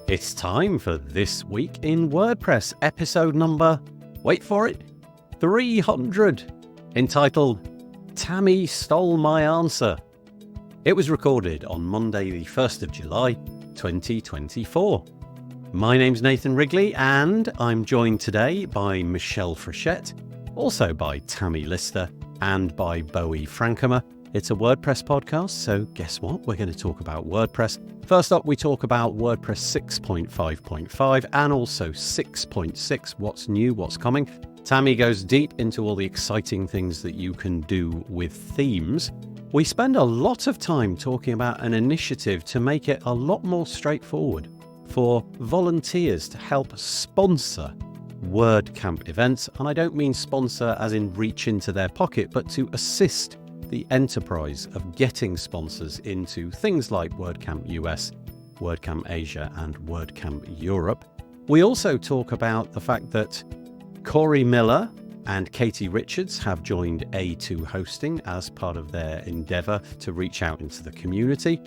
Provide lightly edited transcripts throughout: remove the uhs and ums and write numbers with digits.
It's time for This Week in WordPress, episode number, wait for it, 300, entitled Tammy Stole My Answer. It was recorded on Monday the 1st of July, 2024. My name's Nathan Wrigley, and I'm joined today by Michelle Frechette, also by Tammy Lister, and by Bowie Francomer. It's a WordPress podcast, so guess what? We're going to talk about WordPress. First up, we talk about WordPress 6.5.5 and also 6.6, what's new, what's coming. Tammy goes deep into all the exciting things that you can do with themes. We spend a lot of time talking about an initiative to make it a lot more straightforward for volunteers to help sponsor WordCamp events. And I don't mean sponsor as in reach into their pocket, but to assist the enterprise of getting sponsors into things like WordCamp US, WordCamp Asia, and WordCamp Europe. We also talk about the fact that Corey Miller and Katie Richards have joined A2 Hosting as part of their endeavor to reach out into the community.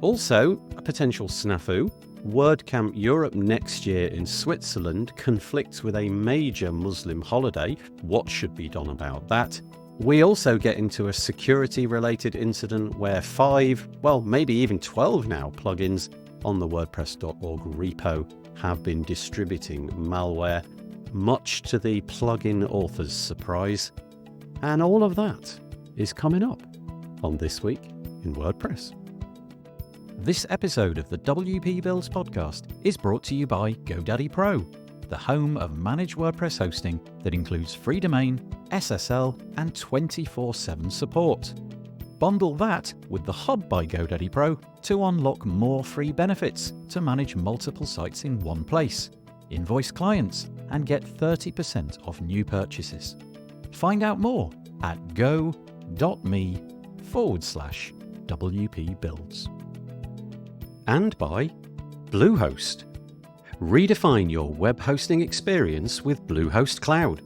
Also, a potential snafu. WordCamp Europe next year in Switzerland conflicts with a major Muslim holiday. What should be done about that? We also get into a security-related incident where 5, well, maybe even 12 now, plugins on the WordPress.org repo have been distributing malware, much to the plugin author's surprise. And all of that is coming up on This Week in WordPress. This episode of the WP Builds podcast is brought to you by GoDaddy Pro, the home of managed WordPress hosting that includes free domain, SSL, and 24/7 support. Bundle that with the Hub by GoDaddy Pro to unlock more free benefits to manage multiple sites in one place, invoice clients, and get 30% off new purchases. Find out more at go.me/WP Builds. And by Bluehost. Redefine your web hosting experience with Bluehost Cloud.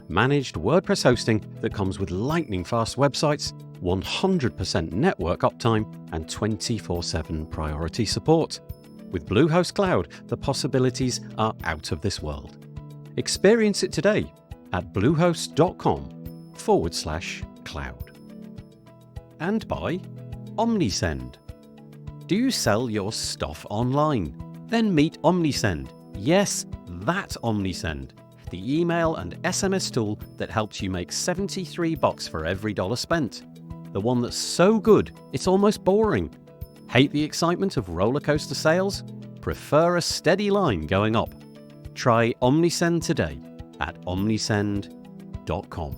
Managed WordPress hosting that comes with lightning-fast websites, 100% network uptime, and 24/7 priority support. With Bluehost Cloud, the possibilities are out of this world. Experience it today at bluehost.com/cloud. And by Omnisend. Do you sell your stuff online? Then meet Omnisend. Yes, that Omnisend. The email and SMS tool that helps you make $73 for every dollar spent. The one that's so good, it's almost boring. Hate the excitement of roller coaster sales? Prefer a steady line going up? Try Omnisend today at omnisend.com.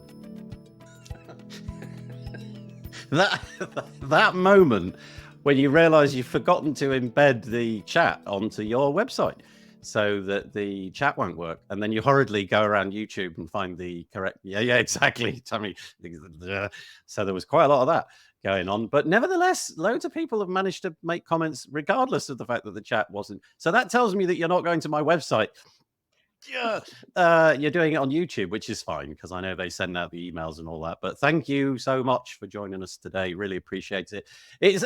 That moment when you realize you've forgotten to embed the chat onto your website so that the chat won't work, and then you hurriedly go around YouTube and find the correct exactly, Tammy. So there was quite a lot of that going on, but nevertheless loads of people have managed to make comments regardless of the fact that the chat wasn't. So that tells me that you're not going to my website. You're doing it on YouTube, which is fine because I know they send out the emails and all that. But thank you so much for joining us today. Really appreciate it. It's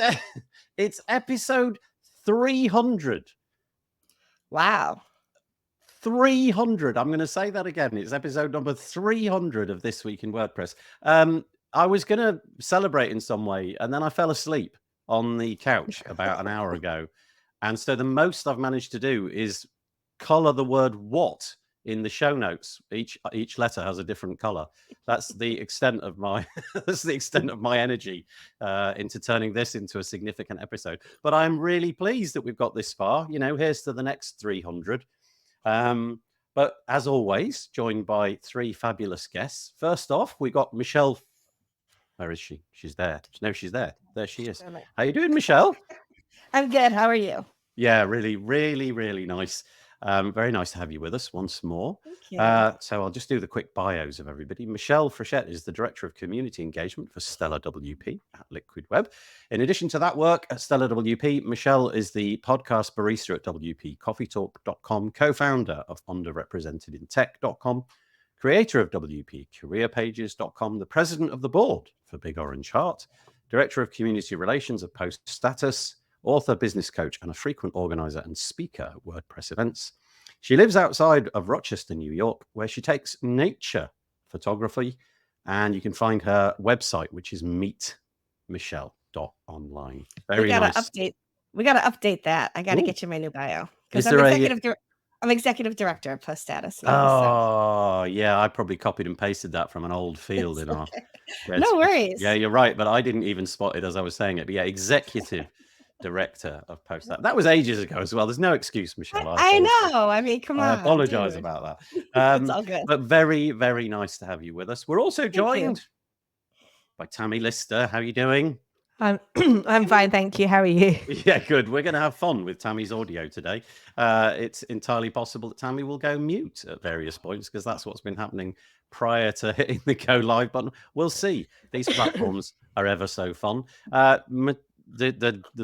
episode 300. Wow. 300. I'm going to say that again. It's episode number 300 of This Week in WordPress. I was going to celebrate in some way, and then I fell asleep on the couch about an hour ago. And so the most I've managed to do is color the word what in the show notes. Each letter has a different color. That's the extent of my energy into turning this into a significant episode. But I'm really pleased that we've got this far. Here's to the next 300. But as always, joined by 3 fabulous guests. First off, we got Michelle. Where is she? She's there. No, she's there. There she is. How you doing, Michelle? I'm good. How are you? Yeah, really, really, really nice. Very nice to have you with us once more. Thank you. So I'll just do the quick bios of everybody. Michelle Frechette is the Director of Community Engagement for Stellar WP at Liquid Web. In addition to that work at Stellar WP, Michelle is the podcast barista at WPCoffeetalk.com, co-founder of underrepresentedintech.com, creator of WPCareerPages.com, the president of the board for Big Orange Heart, director of community relations at Post Status, author, business coach, and a frequent organizer and speaker at WordPress events. She lives outside of Rochester, New York, where she takes nature photography, and you can find her website, which is meetmichelle.online. Very nice. We gotta update that. I gotta Ooh. get you my new bio Is because there I'm executive director of Post Status now. Oh, yeah, I probably copied and pasted that from an old field in our shared No spreadsheet. worries. Yeah, you're right, but I didn't even spot it as I was saying it. But yeah, executive director of Post Status. That was ages ago as well. There's no excuse, Michelle. I know. I mean, come on. I apologize about that. It's all good. But very, very nice to have you with us. We're also joined by Tammy Lister. How are you doing? I'm fine, thank you. How are you? Yeah, good. We're going to have fun with Tammy's audio today. It's entirely possible that Tammy will go mute at various points because that's what's been happening prior to hitting the go live button. We'll see. These platforms are ever so fun. The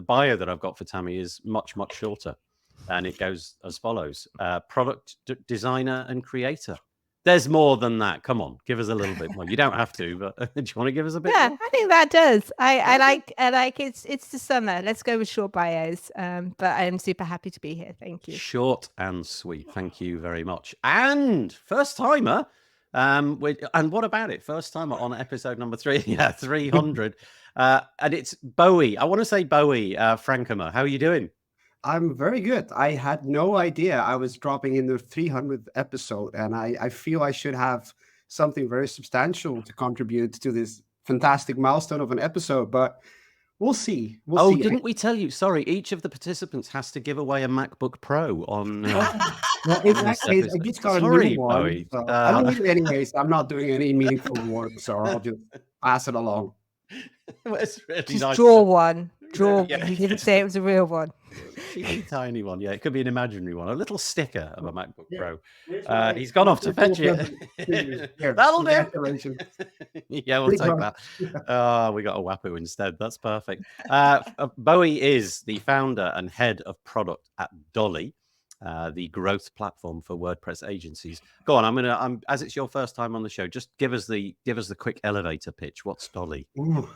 bio that I've got for Tammy is much, much shorter, and it goes as follows: product designer and creator. There's more than that. Come on, give us a little bit more. You don't have to, but do you want to give us a bit more? I think that does. I like it's the summer. Let's go with short bios. But I'm super happy to be here. Thank you. Short and sweet. Thank you very much. And first timer. And what about it? First timer on episode number 3. Yeah, 300. And it's Bowie. I want to say Bowie Francomer. How are you doing? I'm very good. I had no idea I was dropping in the 300th episode, and I feel I should have something very substantial to contribute to this fantastic milestone of an episode, but we'll see. We'll see. Didn't we tell you? Sorry, each of the participants has to give away a MacBook Pro on. Well, exactly. I just got a new one. Bowie. So I mean, anyways, I'm not doing any meaningful work, so I'll just pass it along. It's really Just nice. draw one. Draw Yeah. one. You didn't say it was a real one. A tiny one, yeah. It could be an imaginary one, a little sticker of a MacBook Pro. He's gone off to fetch it. That'll do. Yeah, we'll take that. We got a Wapoo instead. That's perfect. Bowie is the founder and head of product at Dolly, the growth platform for WordPress agencies. Go on. As it's your first time on the show, just give us the quick elevator pitch. What's Dolly? Ooh,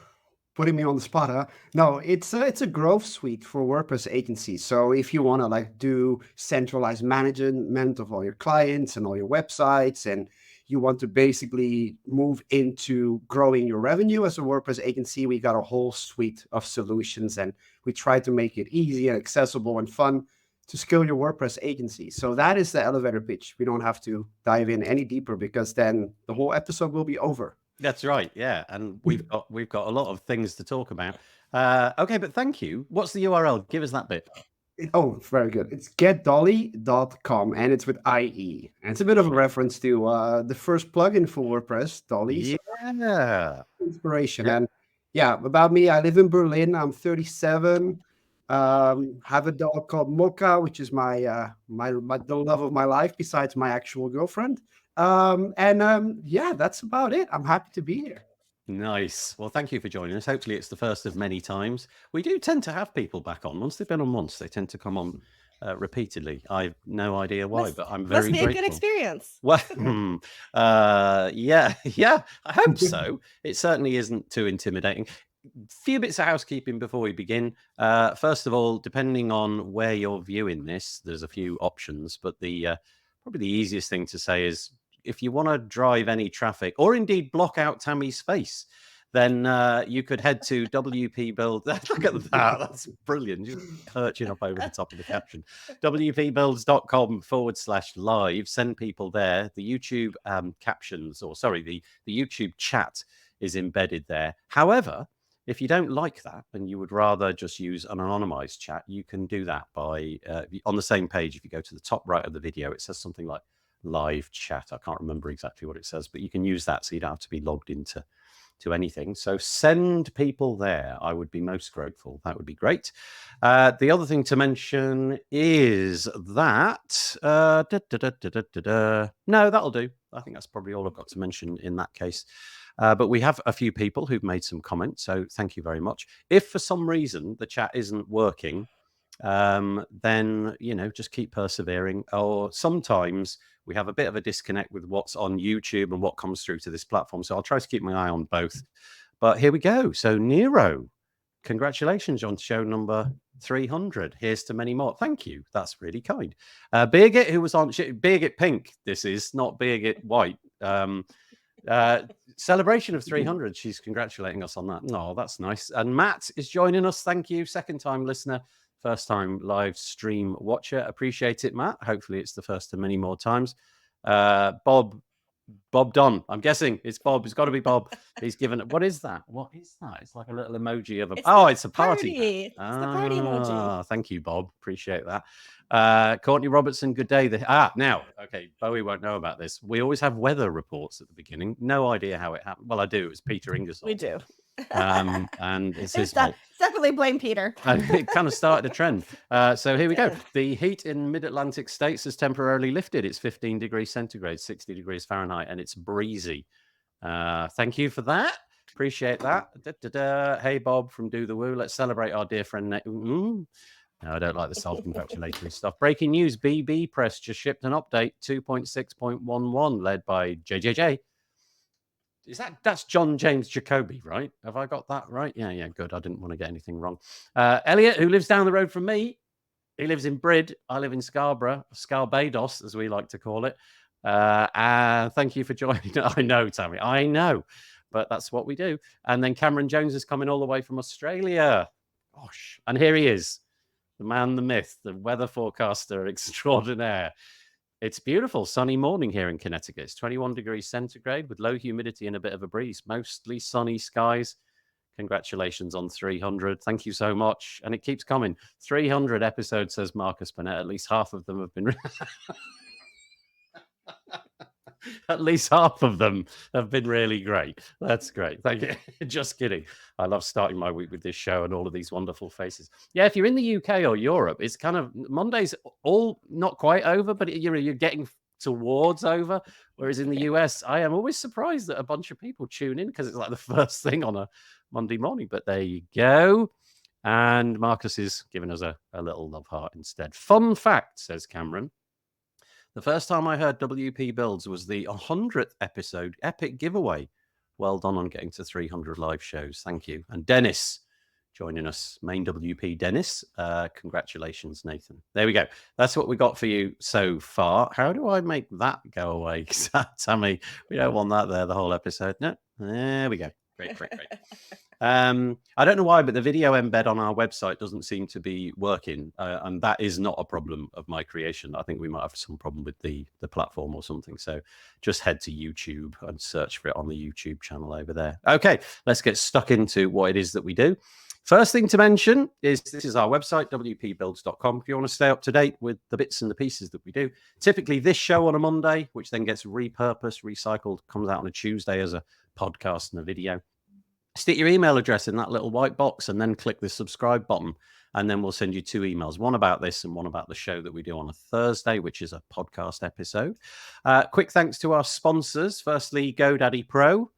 putting me on the spot, huh? No, it's a growth suite for WordPress agencies. So if you want to do centralized management of all your clients and all your websites, and you want to basically move into growing your revenue as a WordPress agency, we got a whole suite of solutions, and we try to make it easy and accessible and fun to scale your WordPress agency. So that is the elevator pitch. We don't have to dive in any deeper because then the whole episode will be over. That's right, yeah, and we've got a lot of things to talk about. Okay, but thank you. What's the URL? Give us that bit. It's very good. It's getdolly.com, and it's with IE. And it's a bit of a reference to the first plugin for WordPress, Dolly. Yeah. Inspiration. Yeah. And yeah, about me, I live in Berlin. I'm 37. Have a dog called Mocha, which is the love of my life besides my actual girlfriend. Yeah, that's about it. I'm happy to be here. Nice. Well, thank you for joining us. Hopefully it's the first of many times. We do tend to have people back on. Once they've been on once, they tend to come on repeatedly. I've no idea why, but I'm very grateful. Must be a good experience. Well, yeah, I hope so. It certainly isn't too intimidating. Few bits of housekeeping before we begin. First of all, depending on where you're viewing this, there's a few options, but probably the easiest thing to say is if you want to drive any traffic or indeed block out Tammy's face, then you could head to WP Build. Look at that. That's brilliant. Just perching up over the top of the caption. WPBuilds.com/live. Send people there. The YouTube captions, or sorry, the YouTube chat is embedded there. However, if you don't like that and you would rather just use an anonymized chat, you can do that by on the same page. If you go to the top right of the video, it says something like live chat. I can't remember exactly what it says, but you can use that so you don't have to be logged into anything. So send people there. I would be most grateful. That would be great. The other thing to mention is that no, that'll do. I think that's probably all I've got to mention in that case. But we have a few people who've made some comments, so thank you very much. If for some reason the chat isn't working, then just keep persevering. Or sometimes we have a bit of a disconnect with what's on YouTube and what comes through to this platform, so I'll try to keep my eye on both. But here we go. So Nero, congratulations on show number 300. Here's to many more. Thank you. That's really kind. Birgit, who was on Birgit Pink. This is not Birgit White. Celebration of 300. She's congratulating us on that. Oh, that's nice. And Matt is joining us. Thank you. Second time listener, first time live stream watcher. Appreciate it, Matt. Hopefully it's the first of many more times. Bob Don. I'm guessing it's Bob. It's got to be Bob. He's given it. What is that? What is that? It's like a little emoji of a. It's a party. It's the party emoji. Thank you, Bob. Appreciate that. Courtney Robertson. Good day. Now, okay. Bowie won't know about this. We always have weather reports at the beginning. No idea how it happened. Well, I do. It was Peter Ingersoll. We do. And it's his fault. Definitely blame Peter. And it kind of started a trend. So here we go. The heat in mid-Atlantic states has temporarily lifted. It's 15 degrees centigrade, 60 degrees Fahrenheit, and it's breezy. Thank you for that. Appreciate that. Hey, Bob from Do the Woo. Let's celebrate our dear friend. No, I don't like the self-congratulatory stuff. Breaking news. BB Press just shipped an update 2.6.11 led by JJJ. That's John James Jacoby, right? Have I got that right? Yeah, good. I didn't want to get anything wrong. Elliot, who lives down the road from me, he lives in Brid. I live in Scarborough, Scarbados, as we like to call it. And thank you for joining. I know, Tammy, I know, but that's what we do. And then Cameron Jones is coming all the way from Australia. Gosh, and here he is, the man, the myth, the weather forecaster extraordinaire. It's beautiful, sunny morning here in Connecticut. It's 21 degrees centigrade with low humidity and a bit of a breeze. Mostly sunny skies. Congratulations on 300. Thank you so much. And it keeps coming. 300 episodes, says Marcus Burnett. At least half of them have been... At least half of them have been really great. That's great. Thank you. Just kidding. I love starting my week with this show and all of these wonderful faces. Yeah, if you're in the UK or Europe, it's kind of Monday's all not quite over, but you're getting towards over. Whereas in the US, I am always surprised that a bunch of people tune in because it's like the first thing on a Monday morning. But there you go. And Marcus is giving us a little love heart instead. Fun fact, says Cameron. The first time I heard WP Builds was the 100th episode epic giveaway. Well done on getting to 300 live shows. Thank you. And Dennis joining us, main WP Dennis. Congratulations, Nathan. There we go. That's what we got for you so far. How do I make that go away? Tammy, we don't want that there the whole episode. No, there we go. Great. I don't know why, but the video embed on our website doesn't seem to be working. And that is not a problem of my creation. I think we might have some problem with the platform or something. So just head to YouTube and search for it on the YouTube channel over there. Okay, let's get stuck into what it is that we do. First thing to mention is this is our website, wpbuilds.com. If you want to stay up to date with the bits and the pieces that we do, typically this show on a Monday, which then gets repurposed, recycled, comes out on a Tuesday as a podcast and a video. Stick your email address in that little white box and then click the subscribe button. And then we'll send you two emails, one about this and one about the show that we do on a Thursday, which is a podcast episode. Quick thanks to our sponsors. Firstly, GoDaddy Pro.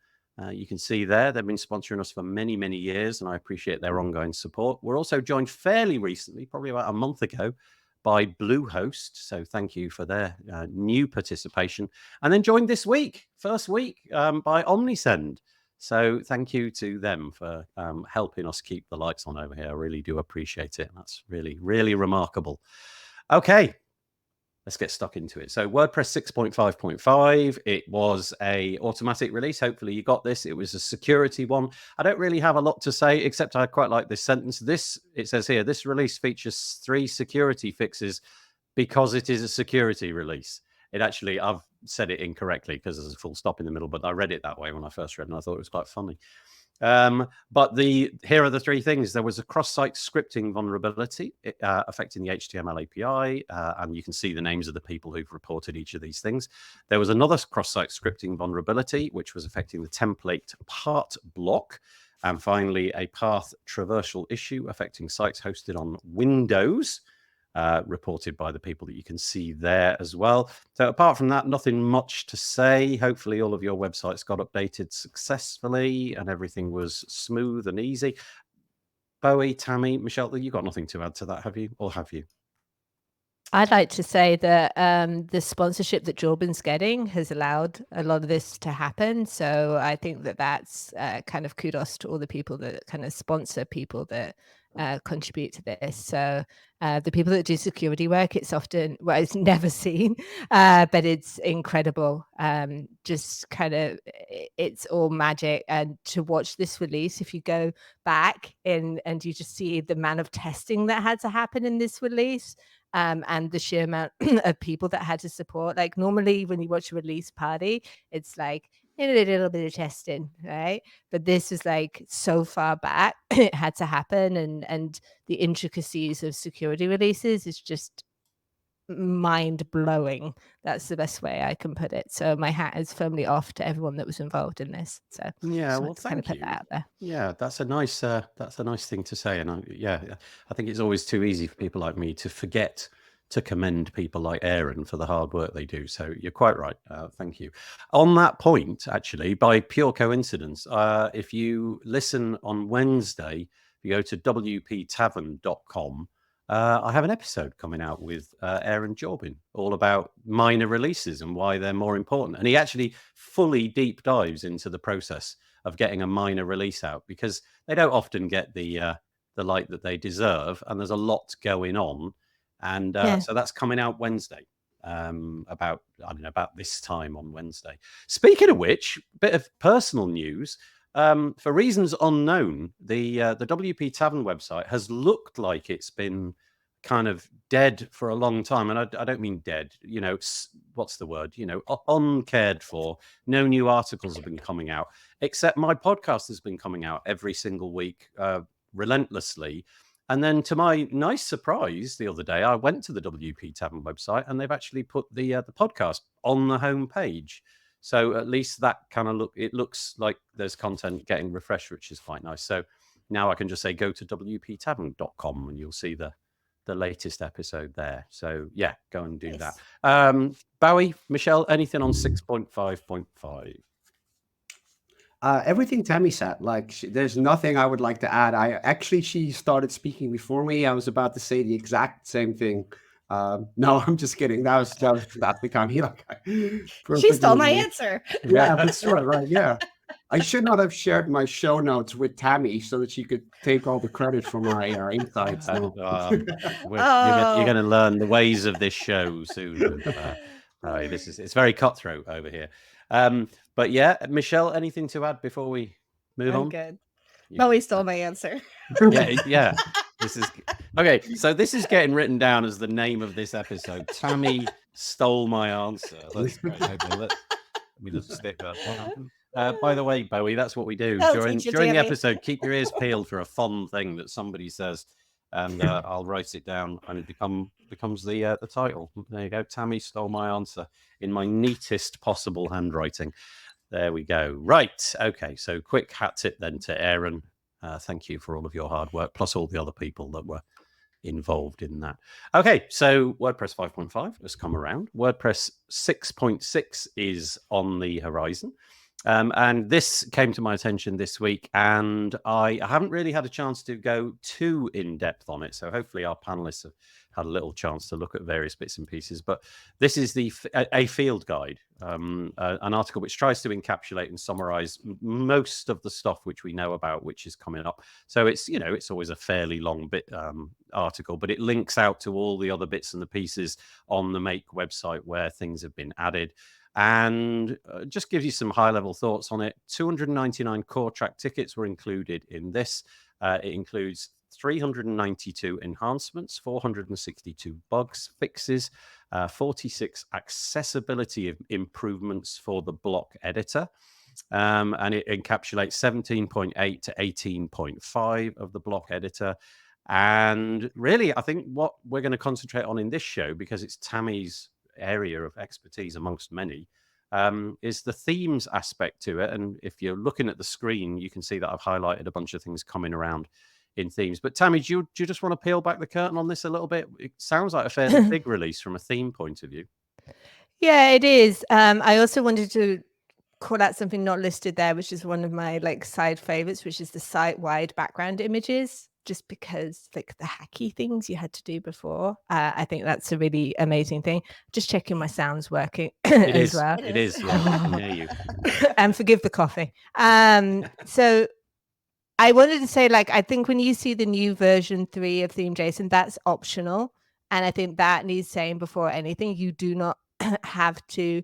You can see there, they've been sponsoring us for many, many years, and I appreciate their ongoing support. We're also joined fairly recently, probably about a month ago, by Bluehost. So thank you for their new participation. And then joined this week, first week, by Omnisend. So thank you to them for helping us keep the lights on over here. I really do appreciate it. That's really, really remarkable. Okay, let's get stuck into it. So WordPress 6.5.5, it was a automatic release. Hopefully you got this. It was a security one. I don't really have a lot to say, except I quite like this sentence. It says here, this release features 3 security fixes because it is a security release. It actually, I've said it incorrectly because there's a full stop in the middle, but I read it that way when I first read it, and I thought it was quite funny. But here are the 3 things. There was a cross-site scripting vulnerability affecting the HTML API, and you can see the names of the people who've reported each of these things. There was another cross-site scripting vulnerability, which was affecting the template part block. And finally, a path traversal issue affecting sites hosted on Windows. Reported by the people that you can see there as well. So apart from that, nothing much to say. Hopefully all of your websites got updated successfully and everything was smooth and easy. Bowie, Tammy, Michelle, you got nothing to add to that, have you? Or have you? I'd like to say that the sponsorship that Jorbin's getting has allowed a lot of this to happen. So I think that that's kind of kudos to all the people that kind of sponsor people that contribute to this. So the people that do security work, it's often, well, it's never seen, but it's incredible. Just kind of, it's all magic. And to watch this release, if you go back and you just see the amount of testing that had to happen in this release, and the sheer amount of people that had to support. Like normally when you watch a release party, it's like a little bit of testing, right? But this is like so far back, it had to happen, and the intricacies of security releases is just mind blowing. That's the best way I can put it. So my hat is firmly off to everyone that was involved in this. So yeah, well, kind of thank put you. that out there. Yeah, that's a nice thing to say, and I think it's always too easy for people like me to forget to commend people like Aaron for the hard work they do. So you're quite right. Thank you. On that point, actually, by pure coincidence, if you listen on Wednesday, if you go to wptavern.com, I have an episode coming out with Aaron Jorbin all about minor releases and why they're more important. And he actually fully deep dives into the process of getting a minor release out, because they don't often get the light that they deserve, and there's a lot going on. And so that's coming out Wednesday, about this time on Wednesday. Speaking of which, bit of personal news. For reasons unknown, the WP Tavern website has looked like it's been kind of dead for a long time. And I don't mean dead, what's the word? Uncared for. No new articles have been coming out, except my podcast has been coming out every single week, relentlessly. And then to my nice surprise the other day, I went to the WP Tavern website and they've actually put the podcast on the homepage. So at least that kind of looks like there's content getting refreshed, which is quite nice. So now I can just say go to wptavern.com and you'll see the latest episode there. So yeah, go and do that. Bowie, Michelle, anything on 6.5.5? Everything Tammy said, like there's nothing I would like to add. She started speaking before me. I was about to say the exact same thing. No, I'm just kidding. That was the time. She stole my answer. Yeah, that's right. Yeah, I should not have shared my show notes with Tammy so that she could take all the credit for my insights. No. You're going to learn the ways of this show soon. It's very cutthroat over here. But yeah, Michelle, anything to add before we move on? Good. Bowie stole my answer. Yeah. This is okay. So this is getting written down as the name of this episode. Tammy stole my answer. That's great. Okay, let me just stick that. By the way, Bowie, that's what we do during the episode. Keep your ears peeled for a fun thing that somebody says, and I'll write it down, and it becomes the title. There you go. Tammy stole my answer in my neatest possible handwriting. There we go. Right. Okay. So quick hat tip then to Aaron. Thank you for all of your hard work, plus all the other people that were involved in that. Okay. So WordPress 5.5 has come around. WordPress 6.6 is on the horizon. And this came to my attention this week, and I haven't really had a chance to go too in depth on it. So hopefully our panelists have had a little chance to look at various bits and pieces. But this is a field guide, an article which tries to encapsulate and summarize most of the stuff which we know about, which is coming up. So it's always a fairly long article, but it links out to all the other bits and the pieces on the Make website where things have been added. And just gives you some high-level thoughts on it. 299 core track tickets were included in this. It includes 392 enhancements, 462 bugs, fixes, 46 accessibility improvements for the block editor. And it encapsulates 17.8 to 18.5 of the block editor. And really, I think what we're going to concentrate on in this show, because it's Tammy's area of expertise amongst many, is the themes aspect to it. And if you're looking at the screen, you can see that I've highlighted a bunch of things coming around in themes. But Tammy, do you just want to peel back the curtain on this a little bit? It sounds like a fairly big release from a theme point of view. Yeah, it is. I also wanted to call out something not listed there, which is one of my side favorites, which is the site-wide background images. Just because the hacky things you had to do before. I think that's a really amazing thing. Just checking my sound's working as well. It is. Yeah, I can hear you. And forgive the coffee. So I wanted to say, like, I think when you see the new version 3 of Theme.json, that's optional. And I think that needs saying before anything. You do not have to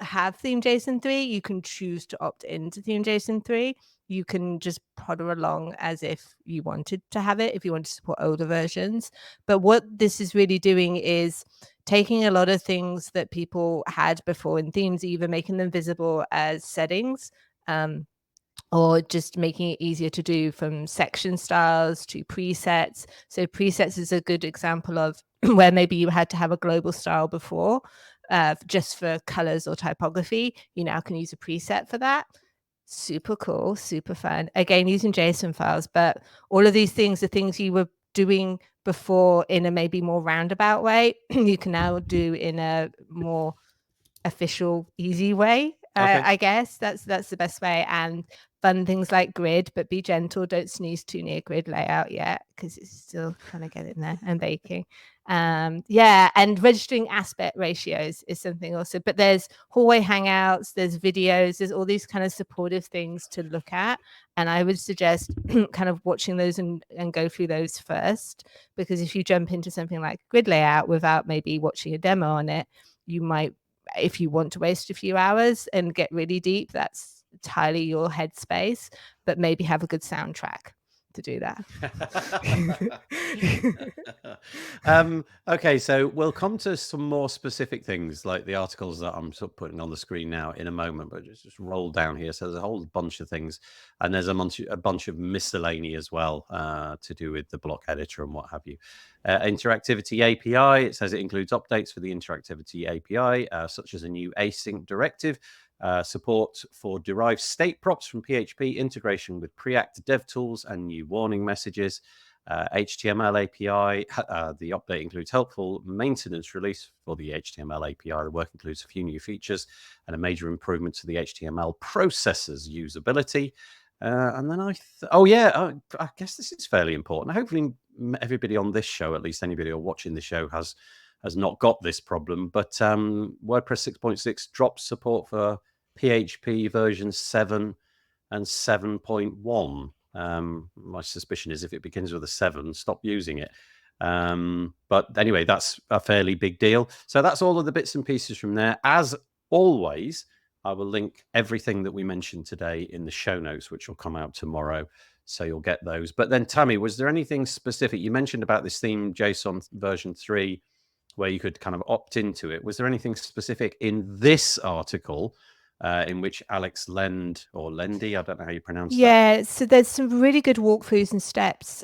have Theme.json 3. You can choose to opt into Theme.json 3. You can just potter along as if you wanted to have it, if you want to support older versions. But what this is really doing is taking a lot of things that people had before in themes, either making them visible as settings, or just making it easier to do, from section styles to presets. So presets is a good example of where maybe you had to have a global style before, just for colors or typography. You now can use a preset for that. Super cool, super fun. Again, using JSON files, but all of these things are things you were doing before in a maybe more roundabout way. You can now do in a more official, easy way. Okay. I guess that's the best way. And fun things like grid, but be gentle. Don't sneeze too near grid layout yet, because it's still kind of getting there and baking. Yeah, and registering aspect ratios is something also. But there's hallway hangouts, there's videos, there's all these kind of supportive things to look at. And I would suggest kind of watching those and go through those first, because if you jump into something like grid layout without maybe watching a demo on it, you might, if you want to waste a few hours and get really deep, that's entirely your headspace, but maybe have a good soundtrack to do that. Okay, so we'll come to some more specific things like the articles that I'm sort of putting on the screen now in a moment, but just roll down here. So there's a whole bunch of things, and there's a bunch of miscellany as well, to do with the block editor and what have you. Interactivity API, it says it includes updates for the interactivity API, such as a new async directive, support for derived state props from PHP, integration with Preact dev tools, and new warning messages. HTML API, the update includes helpful maintenance release for the HTML API. The work includes a few new features and a major improvement to the HTML processor's usability. And then I guess this is fairly important. Hopefully everybody on this show, at least anybody watching the show, has not got this problem. But WordPress 6.6 drops support for PHP version 7 and 7.1. My suspicion is if it begins with a 7, stop using it. But anyway, that's a fairly big deal. So that's all of the bits and pieces from there. As always, I will link everything that we mentioned today in the show notes, which will come out tomorrow. So you'll get those. But then, Tammy, was there anything specific? You mentioned about this Theme.json version 3 where you could kind of opt into it. Was there anything specific in this article in which Alex Lendy, I don't know how you pronounce that. Yeah, so there's some really good walkthroughs and steps.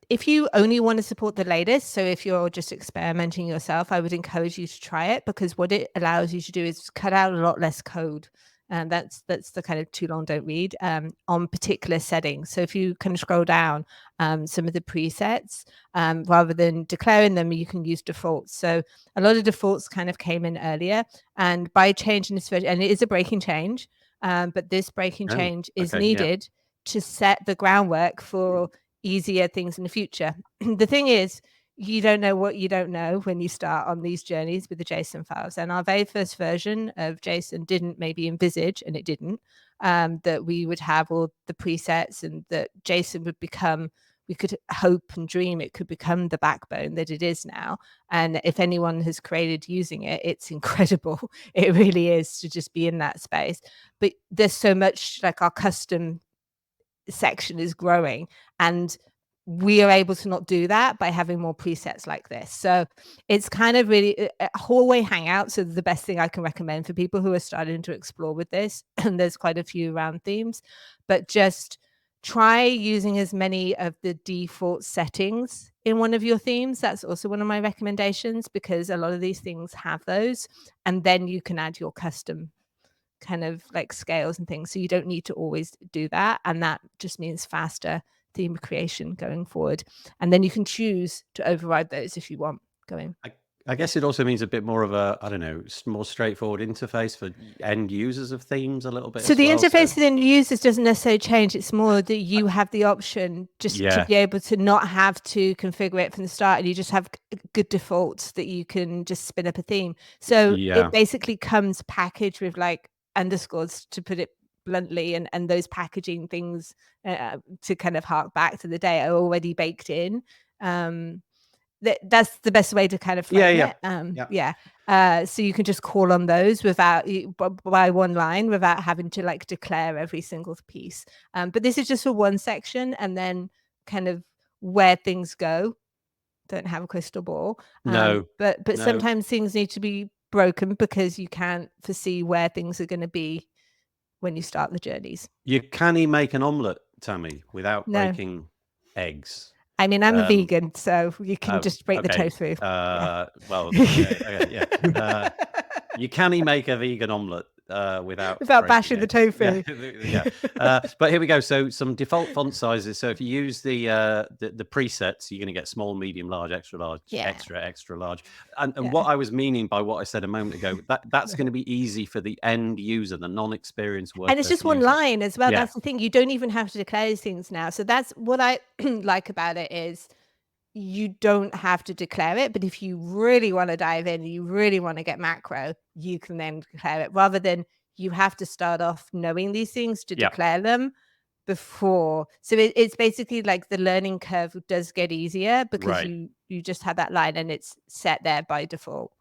If you only want to support the latest, so if you're just experimenting yourself, I would encourage you to try it, because what it allows you to do is cut out a lot less code. And that's the kind of too long don't read on particular settings. So if you kind of scroll down some of the presets, rather than declaring them, you can use defaults. So a lot of defaults kind of came in earlier, and by changing this version, and it is a breaking change, but this breaking change is needed to set the groundwork for easier things in the future. The thing is, you don't know what you don't know when you start on these journeys with the JSON files. And our very first version of JSON didn't maybe envisage, and it didn't, that we would have all the presets, and that JSON would become, we could hope and dream it could become the backbone that it is now. And if anyone has created using it, it's incredible. It really is, to just be in that space. But there's so much, like, our custom section is growing, and we are able to not do that by having more presets like this. So it's kind of really hallway hangouts are the best thing I can recommend for people who are starting to explore with this. And there's quite a few around themes, but just try using as many of the default settings in one of your themes. That's also one of my recommendations, because a lot of these things have those, and then you can add your custom kind of like scales and things. So you don't need to always do that. And that just means faster theme creation going forward. And then you can choose to override those if you want going. I guess it also means a bit more of a, I don't know, more straightforward interface for end users of themes a little bit. So the interface for the end users doesn't necessarily change. It's more that you have the option just to be able to not have to configure it from the start, and you just have good defaults that you can just spin up a theme. So it basically comes packaged with like underscores, to put it bluntly, and those packaging things to kind of hark back to the day are already baked in. That's the best way to kind of frame it. So you can just call on those without by one line without having to like declare every single piece. But this is just for one section, and then kind of where things go. Don't have a crystal ball. No, but no. sometimes things need to be broken because you can't foresee where things are going to be when you start the journeys. You can't make an omelette, Tammy, without No. breaking eggs. I mean, I'm a vegan, so you can just break the tofu. Well, yeah. You can't make a vegan omelette without bashing the tofu. But here we go. So some default font sizes. So if you use the presets, you're going to get small, medium, large, extra large, extra large. And what I was meaning by what I said a moment ago, that's going to be easy for the end user, the non-experienced WordPress and it's just one user. line as well. That's the thing. You don't even have to declare these things now. So that's what I like about it is you don't have to declare it, but if you really want to dive in, you really want to get macro, you can then declare it rather than you have to start off knowing these things to declare them before. So it's basically like the learning curve does get easier because you just have that line and it's set there by default.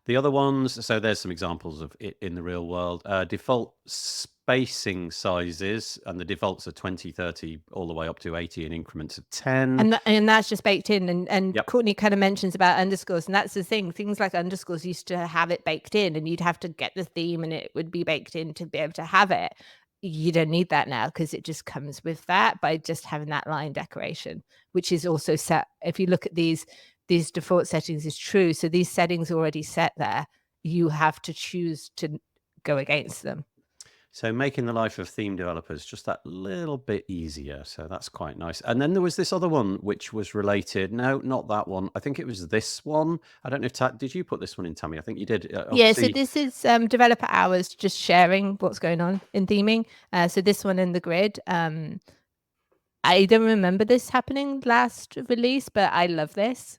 The other ones, so there's some examples of it in the real world. Default spacing sizes, and the defaults are 20, 30, all the way up to 80 in increments of 10. And that's just baked in. And Courtney kind of mentions about underscores, and that's the thing. Things like underscores used to have it baked in, and you'd have to get the theme and it would be baked in to be able to have it. You don't need that now because it just comes with that by just having that line decoration, which is also set. If you look at these default settings is true. So these settings already set there. You have to choose to go against them. So making the life of theme developers just that little bit easier. So that's quite nice. And then there was this other one which was related. No, not that one. I think it was this one. I don't know if did you put this one in, Tammy? I think you did. Yeah, so this is developer hours, just sharing what's going on in theming. So this one in the grid. I don't remember this happening last release, but I love this.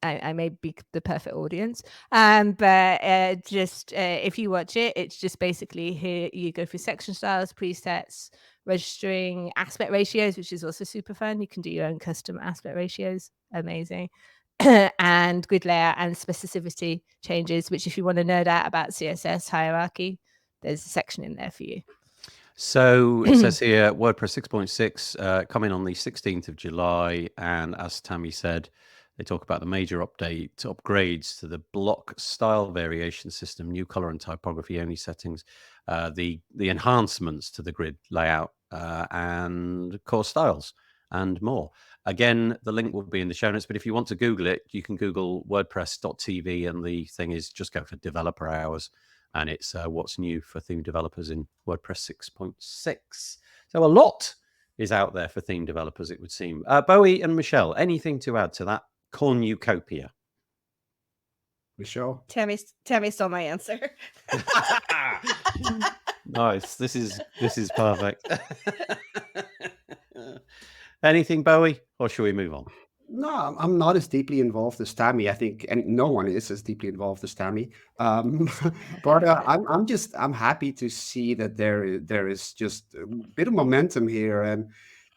I may be the perfect audience. But just if you watch it, it's just basically here you go through section styles, presets, registering aspect ratios, which is also super fun. You can do your own custom aspect ratios. Amazing. And grid layout and specificity changes, which if you want to nerd out about CSS hierarchy, there's a section in there for you. So it says here, WordPress 6.6 coming on the 16th of July. And as Tammy said, they talk about the major upgrades to the block style variation system, new color and typography only settings, the enhancements to the grid layout and core styles and more. Again, the link will be in the show notes, but if you want to Google it, you can Google WordPress.tv, and the thing is just go for developer hours, and it's what's new for theme developers in WordPress 6.6. So a lot is out there for theme developers, it would seem. Bowie and Michelle, anything to add to that cornucopia? Michelle? Tammy stole my answer. Nice. This is perfect. Anything, Bowie, or should we move on? No, I'm not as deeply involved as Tammy, I think, and no one is as deeply involved as Tammy. But I'm happy to see that there is just a bit of momentum here, and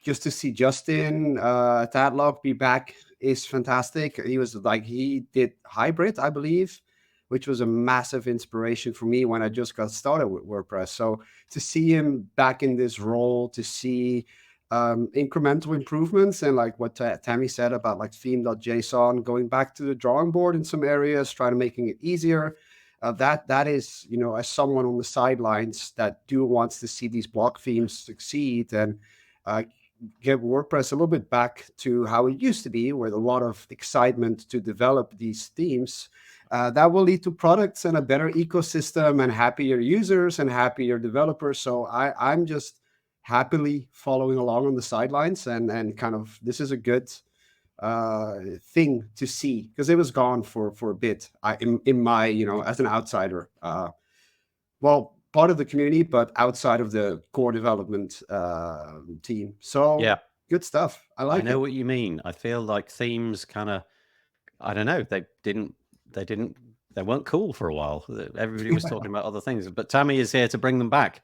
just to see Justin Tadlock be back is fantastic. He did Hybrid, I believe, which was a massive inspiration for me when I just got started with WordPress. So to see him back in this role, to see incremental improvements, and like what Tammy said about like theme.json, going back to the drawing board in some areas, trying to making it easier. That is, as someone on the sidelines that wants to see these block themes succeed and get WordPress a little bit back to how it used to be, with a lot of excitement to develop these themes. That will lead to products and a better ecosystem and happier users and happier developers. So I'm just happily following along on the sidelines, and kind of this is a good thing to see, because it was gone for a bit. In my as an outsider, part of the community, but outside of the core development team. So yeah, good stuff. I know what you mean. I feel like themes kind of, I don't know, they weren't cool for a while. Everybody was talking about other things, but Tammy is here to bring them back.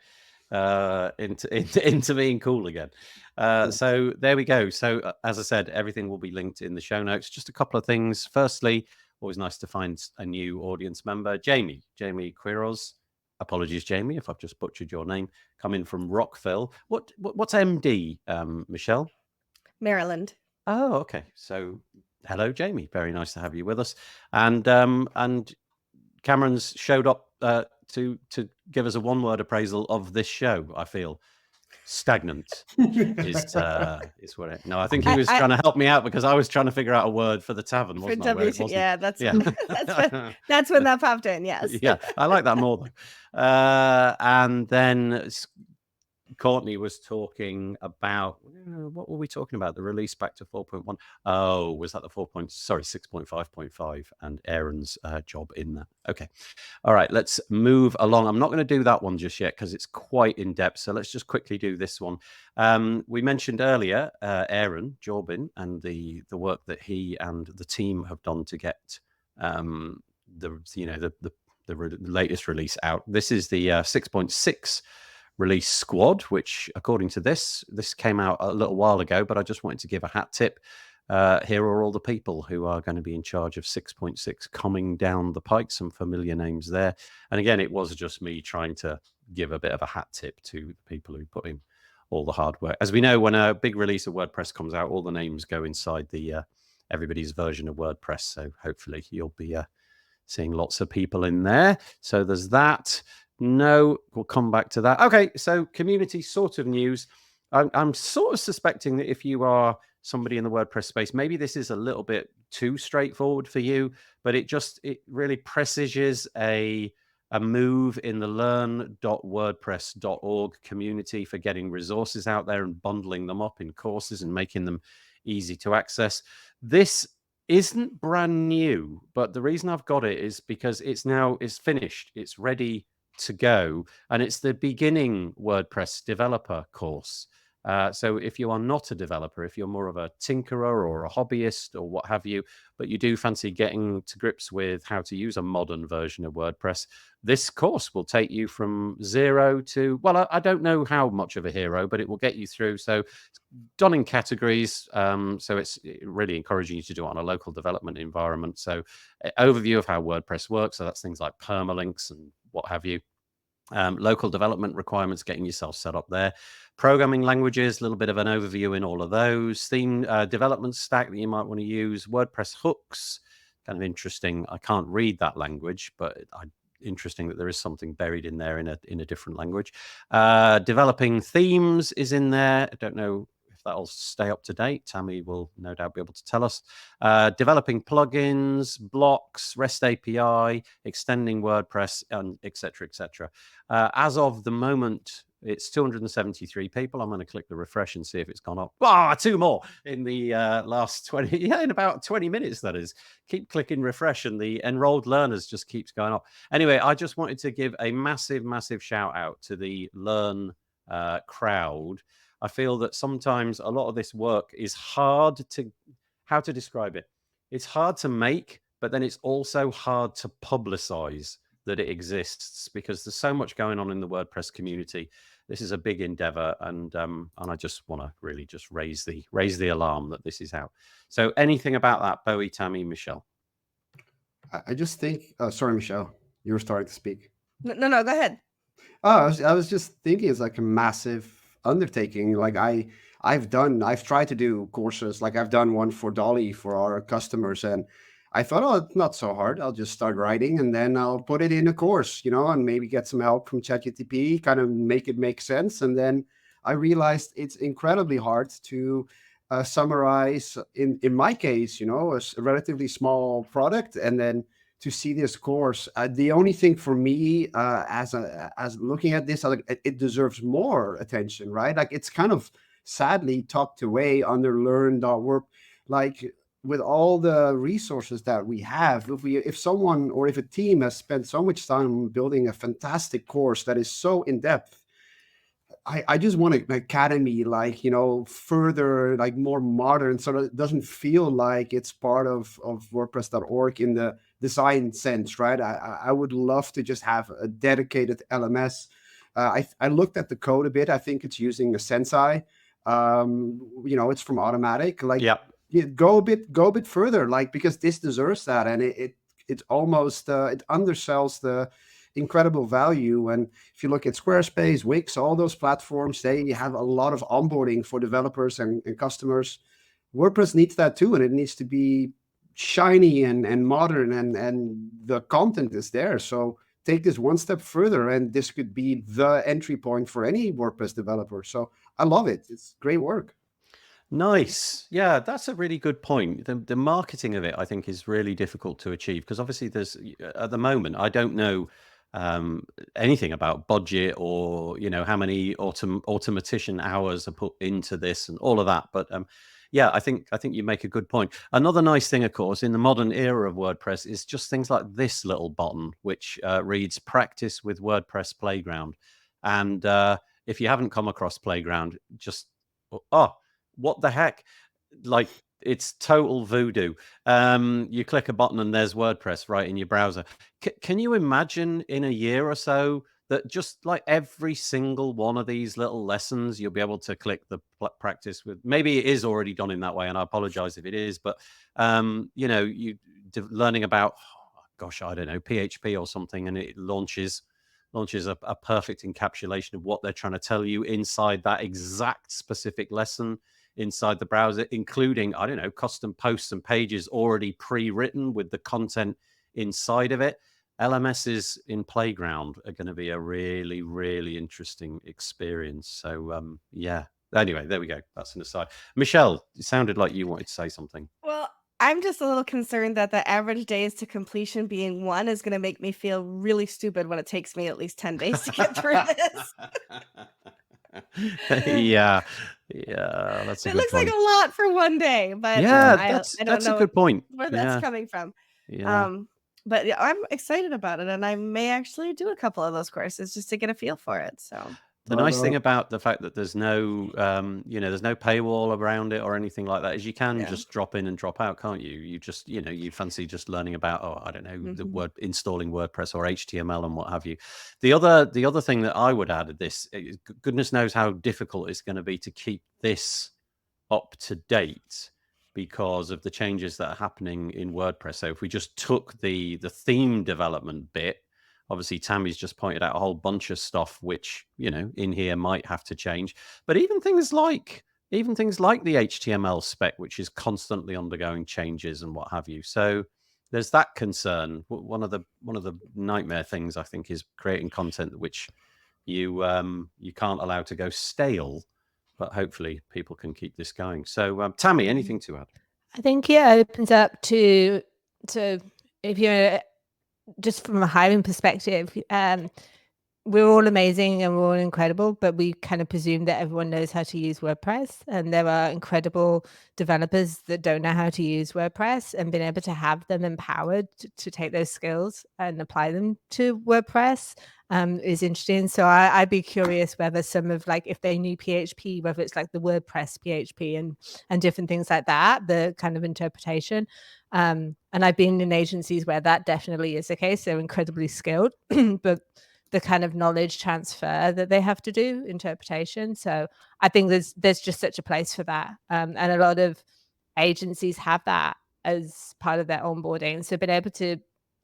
into being cool again. So there we go. So as I said, everything will be linked in the show notes. Just a couple of things. Firstly, always nice to find a new audience member, Jamie Quiroz. Apologies, Jamie, if I've just butchered your name. Coming from Rockville. What's MD, Michelle? Maryland. Oh, okay. So hello, Jamie. Very nice to have you with us. And Cameron's showed up to give us a one-word appraisal of this show. I feel stagnant is what it. No, I think he was trying to help me out because I was trying to figure out a word for the tavern, wasn't I? Where it wasn't. Yeah, that's that's when that popped in. Yes. Yeah, I like that more though. And then Courtney was talking about, what were we talking about? The release back to 4.1. Oh, was that the 6.5.5 and Aaron's job in that? Okay. All right, let's move along. I'm not going to do that one just yet because it's quite in depth. So let's just quickly do this one. We mentioned earlier Aaron Jorbin and the work that he and the team have done to get the latest release out. This is the 6.6 release squad, which according to this came out a little while ago, but I just wanted to give a hat tip. Here are all the people who are going to be in charge of 6.6 coming down the pike. Some familiar names there. And again, it was just me trying to give a bit of a hat tip to the people who put in all the hard work. As we know, when a big release of WordPress comes out, all the names go inside the everybody's version of WordPress. So hopefully you'll be seeing lots of people in there. So there's that. No, we'll come back to that. Okay, so community sort of news. I'm sort of suspecting that if you are somebody in the WordPress space, maybe this is a little bit too straightforward for you, but it really presages a move in the learn.wordpress.org community for getting resources out there and bundling them up in courses and making them easy to access. This isn't brand new, but the reason I've got it is because it's finished. It's ready to go, and it's the beginning WordPress developer course. So if you are not a developer, if you're more of a tinkerer or a hobbyist or what have you, but you do fancy getting to grips with how to use a modern version of WordPress, this course will take you from zero to, well, I don't know how much of a hero, but it will get you through. So it's done in categories. So it's really encouraging you to do it on a local development environment. So overview of how WordPress works. So that's things like permalinks and what have you. Local development requirements, getting yourself set up there. Programming languages, a little bit of an overview in all of those. Theme development stack that you might want to use. WordPress hooks, kind of interesting. I can't read that language, but interesting that there is something buried in there in a different language. Developing themes is in there. I don't know if that'll stay up to date. Tammy will no doubt be able to tell us. Developing plugins, blocks, REST API, extending WordPress, and et cetera, et cetera. As of the moment, it's 273 people. I'm going to click the refresh and see if it's gone up. Two more in the last 20, in about 20 minutes, that is. Keep clicking refresh and the enrolled learners just keeps going up. Anyway, I just wanted to give a massive, massive shout out to the Learn crowd. I feel that sometimes a lot of this work is hard to, how to describe it? It's hard to make, but then it's also hard to publicize that it exists because there's so much going on in the WordPress community. This is a big endeavor, and I just want to really just raise the alarm that this is out. So anything about that, Bowie, Tammy, Michelle? I just think, sorry, Michelle, you were starting to speak. No, go ahead. Oh, I was just thinking it's like a massive undertaking. Like I've tried to do courses. Like I've done one for Dolly for our customers, and I thought, oh, it's not so hard. I'll just start writing and then I'll put it in a course, and maybe get some help from ChatGPT, kind of make it make sense. And then I realized it's incredibly hard to summarize, in my case, a relatively small product, and then to see this course. The only thing for me, as looking at this, it deserves more attention, right? Like it's kind of sadly tucked away under learn.work. Like with all the resources that we have, if someone or if a team has spent so much time building a fantastic course that is so in depth, I just want an academy, like, further, like more modern, so that it doesn't feel like it's part of WordPress.org in the design sense, right? I would love to just have a dedicated LMS I looked at the code a bit. I think it's using a Sensei. It's from Automatic. Like, Yep. go a bit further, like, because this deserves that, and it almost it undersells the incredible value. And if you look at Squarespace, Wix, all those platforms, they have a lot of onboarding for developers and customers. WordPress needs that too, and it needs to be shiny and modern, and the content is there. So take this one step further, and this could be the entry point for any WordPress developer. So I love it. It's great work. Nice. Yeah, that's a really good point. The marketing of it, I think, is really difficult to achieve because obviously there's, at the moment, I don't know anything about budget or, how many automatician hours are put into this and all of that. But yeah, I think you make a good point. Another nice thing, of course, in the modern era of WordPress is just things like this little button, which reads "Practice with WordPress Playground." And if you haven't come across Playground, just what the heck? Like, it's total voodoo. You click a button and there's WordPress right in your browser. Can you imagine in a year or so that just like every single one of these little lessons, you'll be able to click the practice with? Maybe it is already done in that way, and I apologize if it is, but learning about, gosh, I don't know, PHP or something, and it launches a perfect encapsulation of what they're trying to tell you inside that exact specific lesson inside the browser, including, I don't know, custom posts and pages already pre-written with the content inside of it. LMSs in Playground are going to be a really, really interesting experience. So, yeah. Anyway, there we go. That's an aside. Michelle, it sounded like you wanted to say something. Well, I'm just a little concerned that the average days to completion being 1 is going to make me feel really stupid when it takes me at least 10 days to get through this. Yeah, that's a It good looks like point. a lot for one day, but Yeah, I don't that's a know good point. where Yeah, that's coming from. yeah. But yeah, I'm excited about it, and I may actually do a couple of those courses just to get a feel for it. So The nice thing about the fact that there's no, there's no paywall around it or anything like that is you can yeah. just drop in and drop out, can't you? You just, you fancy just learning about, I don't know, the Mhm. installing WordPress or HTML and what have you. The other thing that I would add at this, goodness knows how difficult it's going to be to keep this up to date because of the changes that are happening in WordPress. So if we just took the theme development bit, obviously Tammy's just pointed out a whole bunch of stuff which, in here might have to change. But even things like the HTML spec, which is constantly undergoing changes and what have you. So there's that concern. One of the nightmare things, I think, is creating content which you can't allow to go stale. But hopefully people can keep this going. So, Tammy, anything to add? I think it opens up to if you're just from a hiring perspective, we're all amazing and we're all incredible, but we kind of presume that everyone knows how to use WordPress. And there are incredible developers that don't know how to use WordPress, and being able to have them empowered to take those skills and apply them to WordPress is interesting. So I'd be curious whether some of, like, if they knew PHP, whether it's like the WordPress PHP and different things like that, the kind of interpretation. And I've been in agencies where that definitely is the case. They're incredibly skilled, but the kind of knowledge transfer that they have to do, interpretation. So I think there's just such a place for that. And a lot of agencies have that as part of their onboarding. So being able to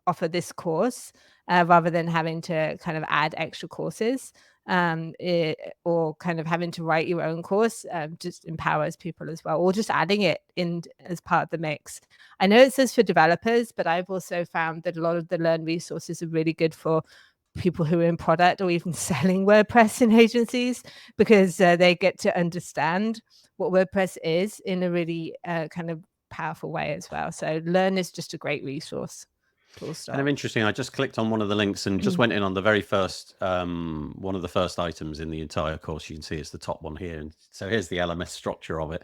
offer this course rather than having to kind of add extra courses or kind of having to write your own course just empowers people as well, or just adding it in as part of the mix. I know it says for developers, but I've also found that a lot of the Learn resources are really good for people who are in product or even selling WordPress in agencies, because they get to understand what WordPress is in a really kind of powerful way as well. So Learn is just a great resource. Kind of interesting. I just clicked on one of the links and just went in on the very first, one of the first items in the entire course. You can see it's the top one here. And so here's the LMS structure of it.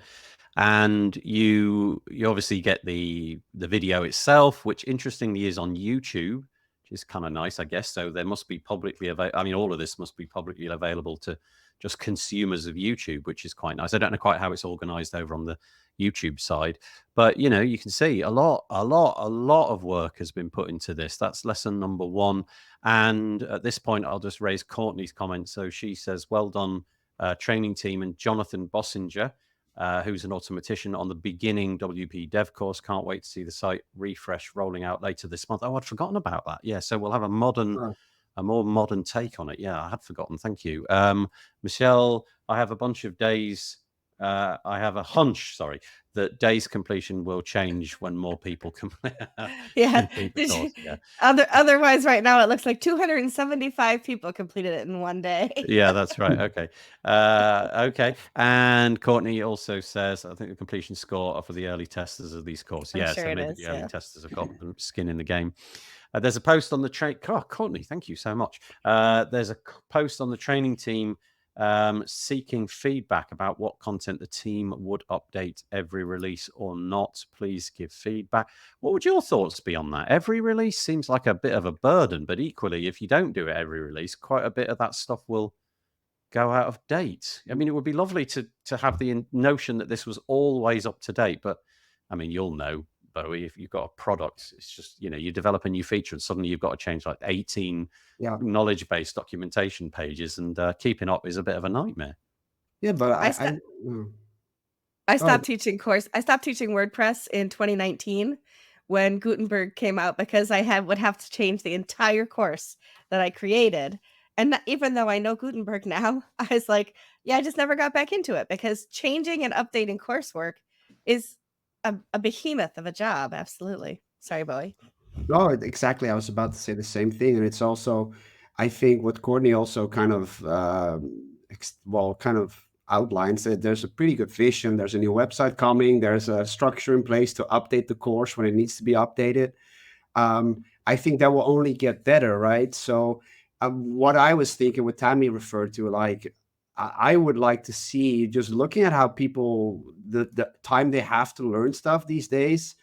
And you obviously get the video itself, which interestingly is on YouTube, which is kind of nice, I guess. So there must be publicly available. I mean, all of this must be publicly available to just consumers of YouTube, which is quite nice. I don't know quite how it's organized over on the YouTube side, but you know, you can see a lot of work has been put into this. That's lesson number 1. And at this point, I'll just raise Courtney's comment. So she says, well done, training team, and Jonathan Bossinger, who's an automatician on the beginning WP dev course. Can't wait to see the site refresh rolling out later this month. Oh, I'd forgotten about that. Yeah, so we'll have a more modern take on it. Yeah, I had forgotten. Thank you. Michelle, I have a bunch of days. I have a hunch, that days completion will change when more people complete the course. Yeah. Otherwise, right now it looks like 275 people completed it in one day. Yeah, that's right. Okay. Okay. And Courtney also says, I think the completion score are for the early testers of these courses. I'm Yeah, sure so it maybe is, the early yeah. testers have got skin in the game. There's a post on the Courtney, thank you so much. There's a post on the training team seeking feedback about what content the team would update every release or not. Please give feedback. What would your thoughts be on that? Every release seems like a bit of a burden, but equally, if you don't do it every release, quite a bit of that stuff will go out of date. I mean, it would be lovely to have the notion that this was always up to date, but I mean, you'll know, Bowie, if you've got a product, it's just, you know, you develop a new feature and suddenly you've got to change like 18 knowledge-based documentation pages, and keeping up is a bit of a nightmare. Yeah, but I stopped teaching WordPress in 2019 when Gutenberg came out, because I would have to change the entire course that I created. And even though I know Gutenberg now, I was like, yeah, I just never got back into it, because changing and updating coursework is a behemoth of a job. Absolutely. Sorry, Bowie. No, exactly. I was about to say the same thing. And it's also, I think what Courtney also kind of, kind of outlines that there's a pretty good vision. There's a new website coming. There's a structure in place to update the course when it needs to be updated. I think that will only get better, right? So what I was thinking, what Tammy referred to, like, I would like to see, just looking at how people, the time they have to learn stuff these days,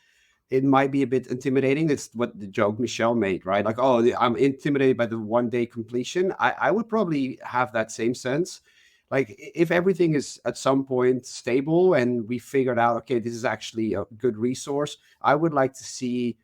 it might be a bit intimidating. It's what the joke Michelle made, right? Like, oh, I'm intimidated by the 1-day completion. I would probably have that same sense. Like, if everything is at some point stable and we figured out, okay, this is actually a good resource, I would like to see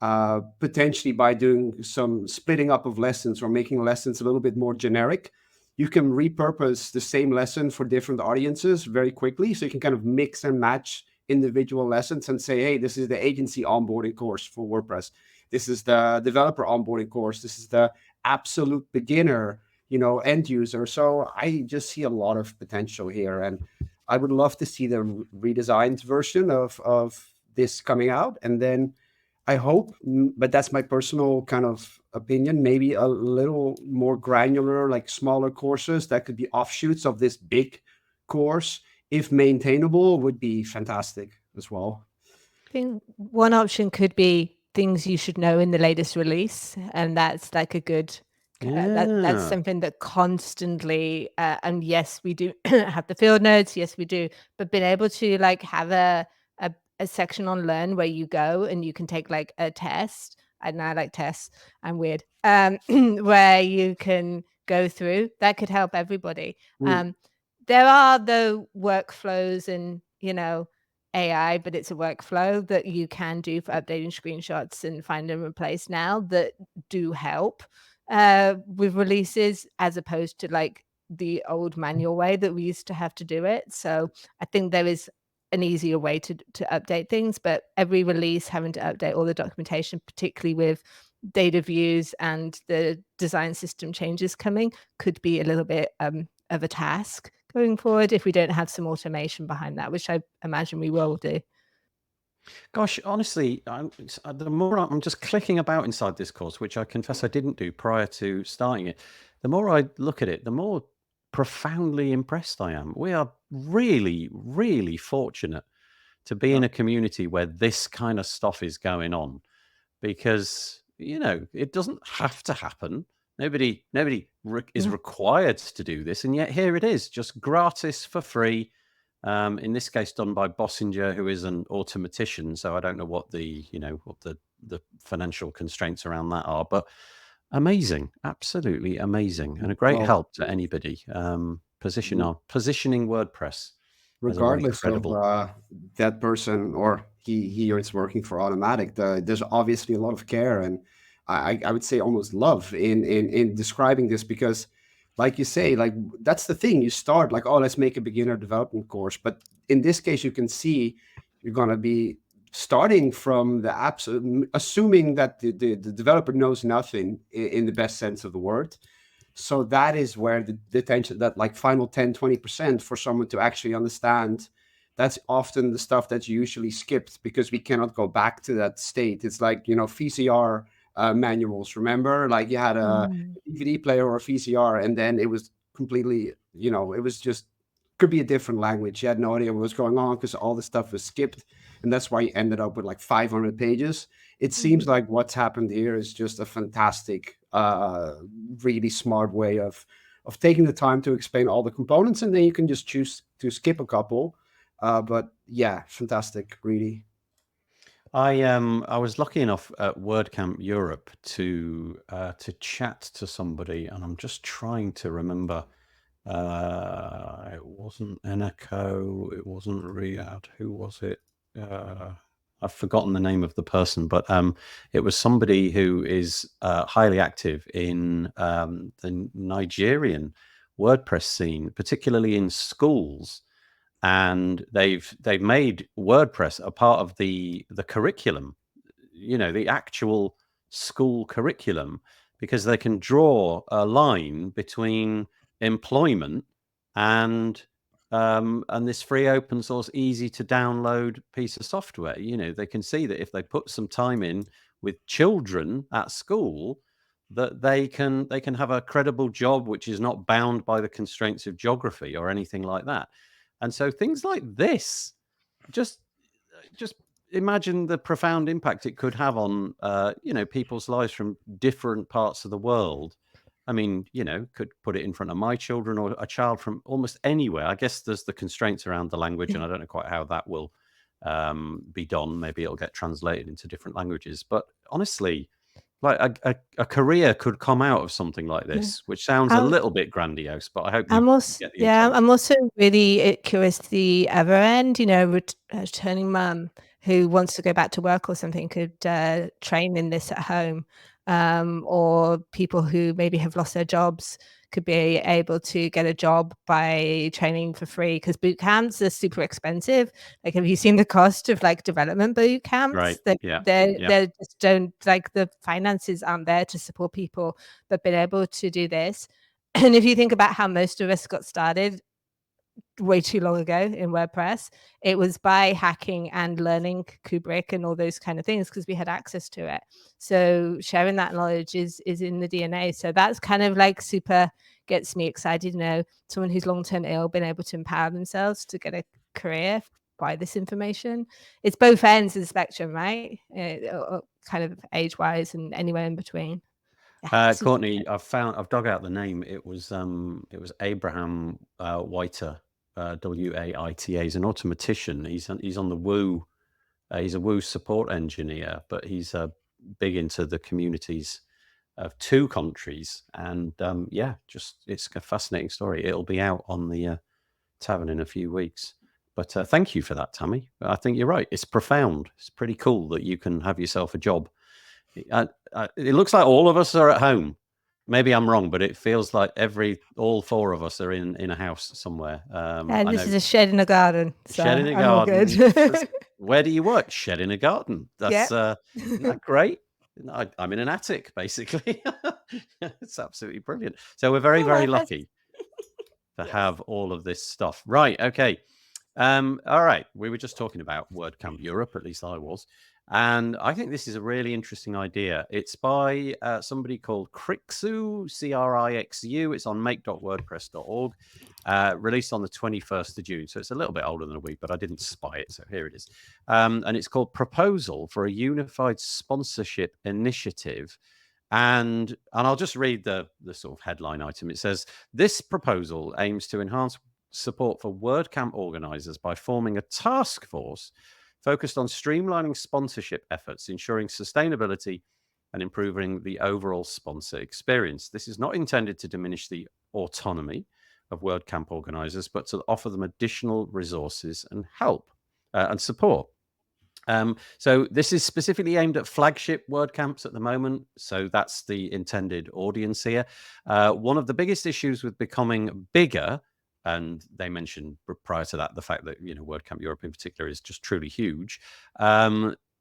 potentially, by doing some splitting up of lessons or making lessons a little bit more generic, you can repurpose the same lesson for different audiences very quickly. So you can kind of mix and match individual lessons and say, hey, this is the agency onboarding course for WordPress. This is the developer onboarding course. This is the absolute beginner, end user. So I just see a lot of potential here. And I would love to see the redesigned version of this coming out. And then I hope, but that's my personal kind of opinion, maybe a little more granular, like smaller courses that could be offshoots of this big course, if maintainable, would be fantastic as well. I think one option could be things you should know in the latest release, and that's like a good that's something that constantly and yes, we do have the field notes, yes we do, but being able to like have a section on Learn where you go and you can take like a test. I know I like tests, I'm weird, where you can go through, that could help everybody. There are the workflows and AI, but it's a workflow that you can do for updating screenshots and find and replace now that do help with releases, as opposed to like the old manual way that we used to have to do it. So I think there is an easier way to update things, but every release having to update all the documentation, particularly with data views and the design system changes coming, could be a little bit of a task going forward if we don't have some automation behind that, which I imagine we will do. Gosh, honestly, the more I'm just clicking about inside this course, which I confess I didn't do prior to starting it, the more I look at it, the more profoundly impressed I am. We are really, really fortunate to be in a community where this kind of stuff is going on, because, it doesn't have to happen. Nobody is required to do this. And yet here it is, just gratis for free. In this case, done by Bossinger, who is an automatician. So I don't know what the financial constraints around that are, but amazing, absolutely amazing, and a great help to anybody, positioning WordPress as a really Regardless of credible. that person or he or it's working for Automatic, there's obviously a lot of care and I would say almost love in describing this because, like you say, like that's the thing. You start like, oh, let's make a beginner development course, but in this case, you can see you're gonna be starting from the absolute, assuming that the developer knows nothing in the best sense of the word. So that is where the tension, that like final 10-20% for someone to actually understand, that's often the stuff that's usually skipped because we cannot go back to that state. It's like, VCR manuals, remember? Like you had a DVD player or a VCR and then it was completely, it was just, could be a different language. You had no idea what was going on because all the stuff was skipped. And that's why you ended up with like 500 pages. It seems like what's happened here is just a fantastic, really smart way of taking the time to explain all the components, and then you can just choose to skip a couple. But yeah, fantastic, really. I was lucky enough at WordCamp Europe to chat to somebody, and I'm just trying to remember. It wasn't Eneco, it wasn't Riyadh. Who was it? I've forgotten the name of the person, but it was somebody who is highly active in the Nigerian WordPress scene, particularly in schools, and they've made WordPress a part of the curriculum, the actual school curriculum, because they can draw a line between employment and this free open source easy to download piece of software. They can see that if they put some time in with children at school, that they can have a credible job which is not bound by the constraints of geography or anything like that. And so things like this, just imagine the profound impact it could have on people's lives from different parts of the world. I mean, could put it in front of my children or a child from almost anywhere. I guess there's the constraints around the language, and I don't know quite how that will be done. Maybe it'll get translated into different languages. But honestly, like a career could come out of something like this, which sounds a little bit grandiose, but I hope you get the intention. I'm also really curious to the other end, returning mum who wants to go back to work or something could train in this at home, or people who maybe have lost their jobs could be able to get a job by training for free, because boot camps are super expensive. Like, have you seen the cost of like development boot camps? Right. They Yeah. just don't, like, the finances aren't there to support people, but being able to do this. And if you think about how most of us got started way too long ago in WordPress, it was by hacking and learning Kubrick and all those kind of things because we had access to it. So sharing that knowledge is in the DNA. So that's kind of like super gets me excited. Someone who's long-term ill being able to empower themselves to get a career by this information. It's both ends of the spectrum, right? Kind of age-wise and anywhere in between. Courtney, I've dug out the name. It was Abraham Waiter, Waita. He's an automatician. He's on the Woo. He's a Woo support engineer, but he's big into the communities of 2 countries. And it's a fascinating story. It'll be out on the Tavern in a few weeks. But thank you for that, Tammy. I think you're right. It's profound. It's pretty cool that you can have yourself a job. It looks like all of us are at home. Maybe I'm wrong, but it feels like all 4 of us are in a house somewhere. This is a shed in a garden. So shed in a I'm all garden. good. Where do you work? Shed in a garden. That's isn't that great? I'm in an attic, basically. It's absolutely brilliant. So we're very, very lucky to have all of this stuff. Right. Okay. All right. We were just talking about WordCamp Europe, at least I was. And I think this is a really interesting idea. It's by somebody called Crixu, Crixu. It's on make.wordpress.org, released on the 21st of June. So it's a little bit older than a week, but I didn't spy it. So here it is. And it's called Proposal for a Unified Sponsorship Initiative. And I'll just read the sort of headline item. It says, this proposal aims to enhance support for WordCamp organizers by forming a task force focused on streamlining sponsorship efforts, ensuring sustainability, and improving the overall sponsor experience. This is not intended to diminish the autonomy of WordCamp organizers, but to offer them additional resources and help and support. So this is specifically aimed at flagship WordCamps at the moment. So that's the intended audience here. One of the biggest issues with becoming bigger, and they mentioned prior to that the fact that WordCamp Europe in particular is just truly huge.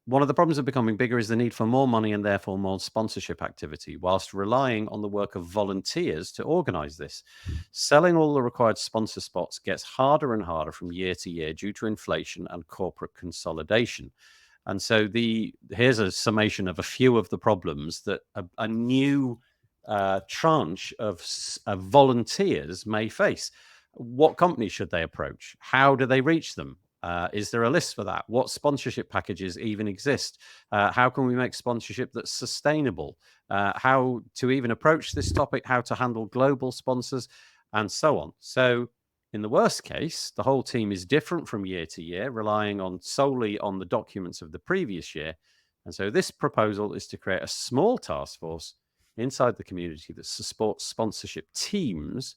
One of the problems of becoming bigger is the need for more money and therefore more sponsorship activity, whilst relying on the work of volunteers to organize this. Selling all the required sponsor spots gets harder and harder from year to year due to inflation and corporate consolidation. And so here's a summation of a few of the problems that a new tranche of volunteers may face. What companies should they approach? How do they reach them? Is there a list for that? What sponsorship packages even exist? How can we make sponsorship that's sustainable? How to even approach this topic, how to handle global sponsors, and so on. So in the worst case, the whole team is different from year to year, relying solely on the documents of the previous year. And so this proposal is to create a small task force inside the community that supports sponsorship teams.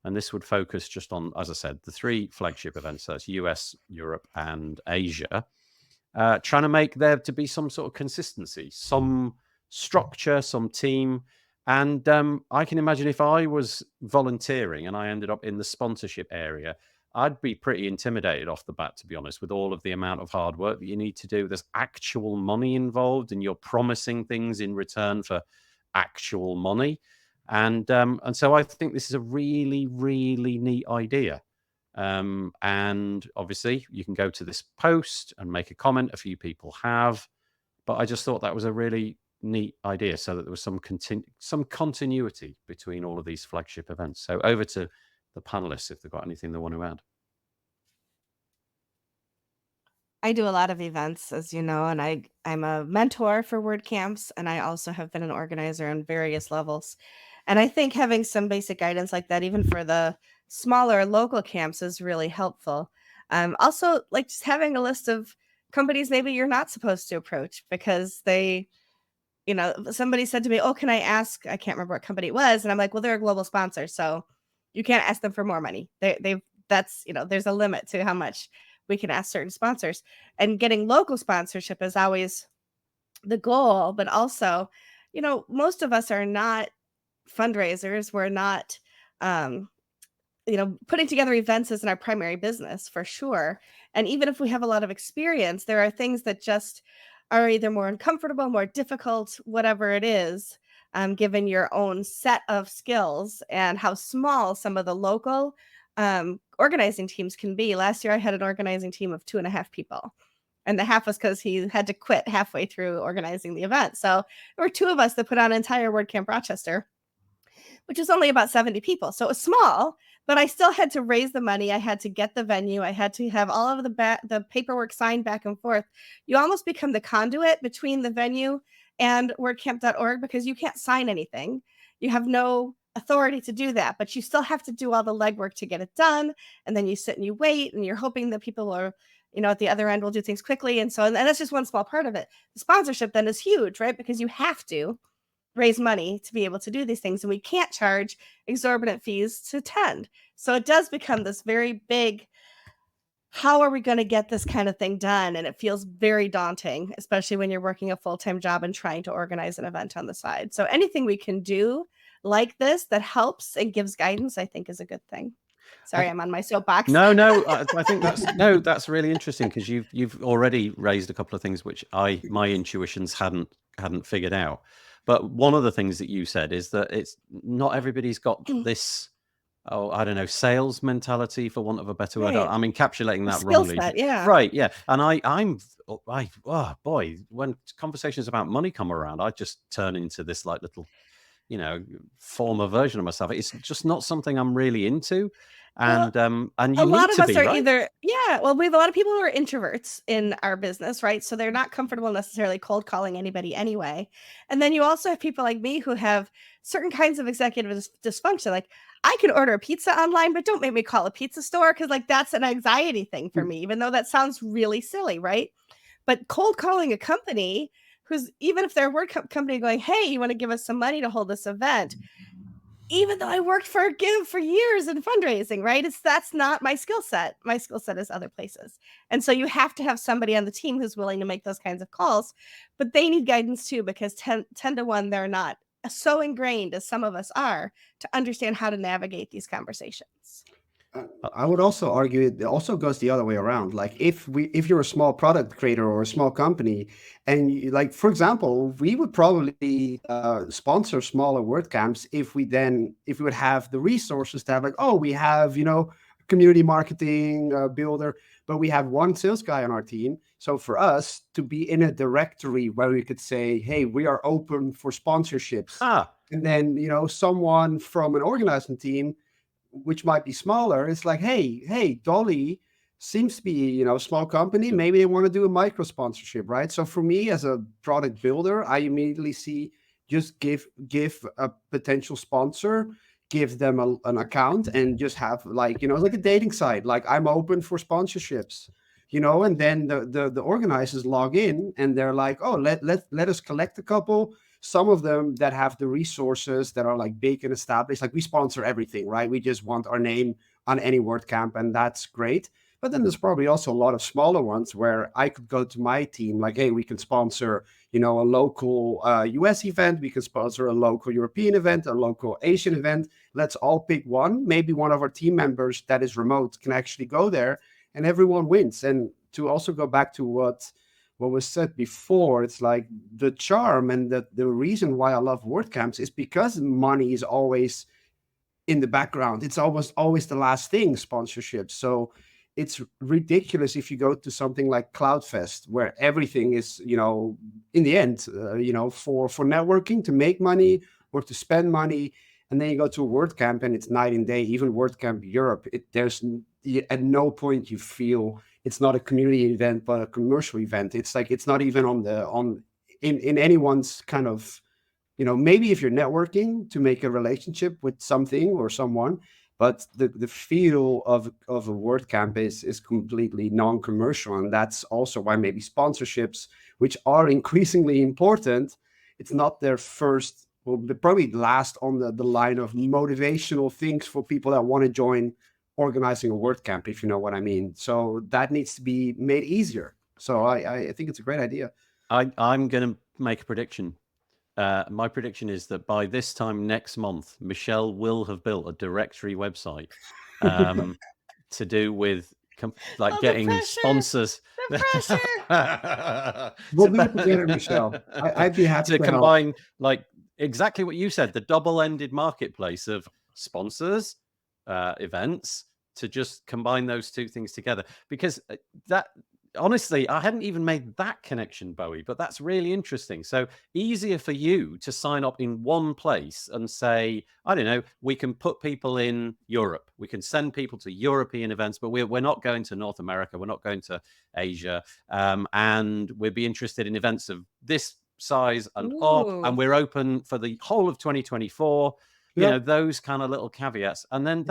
And this would focus just on, as I said, the 3 flagship events. So that's US, Europe, and Asia. Trying to make there to be some sort of consistency, some structure, some team. And I can imagine if I was volunteering and I ended up in the sponsorship area, I'd be pretty intimidated off the bat, to be honest, with all of the amount of hard work that you need to do. There's actual money involved, and you're promising things in return for actual money. And so I think this is a really, really neat idea. And obviously, you can go to this post and make a comment. A few people have, but I just thought that was a really neat idea, so that there was some continuity between all of these flagship events. So over to the panelists if they've got anything they want to add. I do a lot of events, as you know, and I'm a mentor for WordCamps, and I also have been an organizer on various levels. And I think having some basic guidance like that, even for the smaller local camps, is really helpful. Also, like just having a list of companies maybe you're not supposed to approach because they, somebody said to me, "Oh, can I ask?" I can't remember what company it was, and I'm like, "Well, they're a global sponsor, so you can't ask them for more money. That's there's a limit to how much we can ask certain sponsors, and getting local sponsorship is always the goal. But also, most of us are not fundraisers. We're not, putting together events isn't our primary business for sure. And even if we have a lot of experience, there are things that just are either more uncomfortable, more difficult, whatever it is, given your own set of skills and how small some of the local organizing teams can be. Last year, I had an organizing team of 2.5 people. And the half was because he had to quit halfway through organizing the event. So there were 2 of us that put on an entire WordCamp Rochester, which is only about 70 people. So it was small, but I still had to raise the money. I had to get the venue. I had to have all of the paperwork signed back and forth. You almost become the conduit between the venue and WordCamp.org because you can't sign anything. You have no authority to do that, but you still have to do all the legwork to get it done. And then you sit and you wait, and you're hoping that people are, at the other end will do things quickly. And that's just one small part of it. The sponsorship then is huge, right? Because you have to raise money to be able to do these things, and we can't charge exorbitant fees to attend. So it does become this very big, how are we going to get this kind of thing done? And it feels very daunting, especially when you're working a full-time job and trying to organize an event on the side. So anything we can do like this that helps and gives guidance, I think, is a good thing. Sorry, I'm on my soapbox. No, I think that's really interesting, because you've already raised a couple of things which my intuitions hadn't figured out. But one of the things that you said is that it's not everybody's got this, I don't know, sales mentality, for want of a better word. Right. I'm encapsulating that Skill wrongly. set, yeah. Right, yeah. And oh boy, when conversations about money come around, I just turn into this like little, former version of myself. It's just not something I'm really into. And you a lot need of to us be, are right? either, we have a lot of people who are introverts in our business, right? So they're not comfortable necessarily cold calling anybody anyway. And then you also have people like me who have certain kinds of executive dysfunction. Like, I can order a pizza online, but don't make me call a pizza store, because that's an anxiety thing for me, even though that sounds really silly, right? But cold calling a company who's, even if they're a word company, going, "Hey, you want to give us some money to hold this event?" even though I worked for Give for years in fundraising, right? That's not my skill set. My skill set is other places. And so you have to have somebody on the team who's willing to make those kinds of calls, but they need guidance too, because 10 to 1, they're not so ingrained as some of us are to understand how to navigate these conversations. I would also argue it also goes the other way around. Like if you're a small product creator or a small company, and like for example, we would probably sponsor smaller WordCamps if we would have the resources to have like, oh, we have community marketing builder, but we have one sales guy on our team. So for us to be in a directory where we could say, hey, we are open for sponsorships, and then someone from an organizing team, which might be smaller, it's like, hey, Dolly seems to be, a small company. Maybe they want to do a micro sponsorship, right? So for me as a product builder, I immediately see just give a potential sponsor, give them an account, and just have like, like a dating site, like I'm open for sponsorships, and then the organizers log in and they're like, oh, let us collect a couple. Some of them that have the resources that are like big and established, like we sponsor everything, right? We just want our name on any WordCamp, and that's great. But then there's probably also a lot of smaller ones where I could go to my team, like, hey, we can sponsor, a local US event. We can sponsor a local European event, a local Asian event. Let's all pick one. Maybe one of our team members that is remote can actually go there, and everyone wins. And to also go back to what was said before, it's like the charm and the reason why I love WordCamps is because money is always in the background. It's always the last thing, sponsorship. So it's ridiculous if you go to something like CloudFest, where everything is, in the end, for networking, to make money or to spend money. And then you go to a WordCamp and it's night and day. Even WordCamp Europe, there's at no point you feel it's not a community event, but a commercial event. It's like, it's not even in anyone's kind of, maybe if you're networking to make a relationship with something or someone, but the feel of a WordCamp is completely non-commercial. And that's also why maybe sponsorships, which are increasingly important, it's not their first, well, probably last on the line of motivational things for people that want to join organizing a WordCamp, if you know what I mean. So that needs to be made easier. So I think it's a great idea. I'm going to make a prediction. My prediction is that by this time next month, Michelle will have built a directory website to do with getting sponsors. The pressure. We'll do it together, Michelle. I'd be happy to combine like exactly what you said, the double-ended marketplace of sponsors, events, to just combine those two things together. Because that, honestly, I hadn't even made that connection, Bowie, but that's really interesting. So easier for you to sign up in one place and say, I don't know, we can put people in Europe. We can send people to European events, but we're not going to North America. We're not going to Asia. And we'd be interested in events of this size and up, and we're open for the whole of 2024. Those kind of little caveats. And then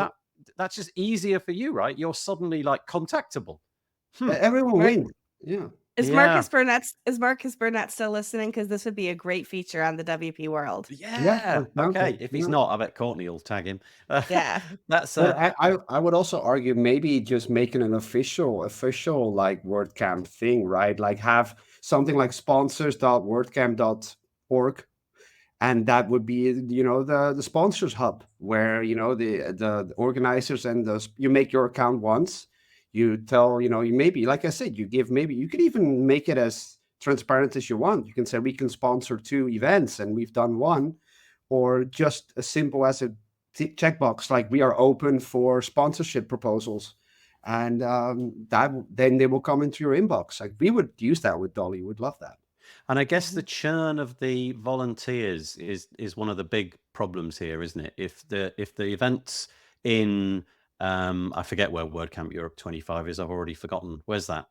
that's just easier for you, right? You're suddenly like contactable. Everyone wins. Yeah. Is Marcus Burnett still listening? Because this would be a great feature on the WP World. Yeah. Okay. If he's not, I bet Courtney will tag him. Yeah. That's. I would also argue maybe just making an official like WordCamp thing, right? Like have something like sponsors.wordcamp.org. And that would be, the sponsors hub where, the organizers and you make your account once. You tell, you maybe, like I said, you could even make it as transparent as you want. You can say we can sponsor 2 events and we've done 1, or just as simple as a checkbox, like we are open for sponsorship proposals. And then they will come into your inbox. Like we would use that with Dolly. We'd love that. And I guess the churn of the volunteers is one of the big problems here, isn't it? If the events in I forget where WordCamp Europe 25 is. I've already forgotten. Where's that?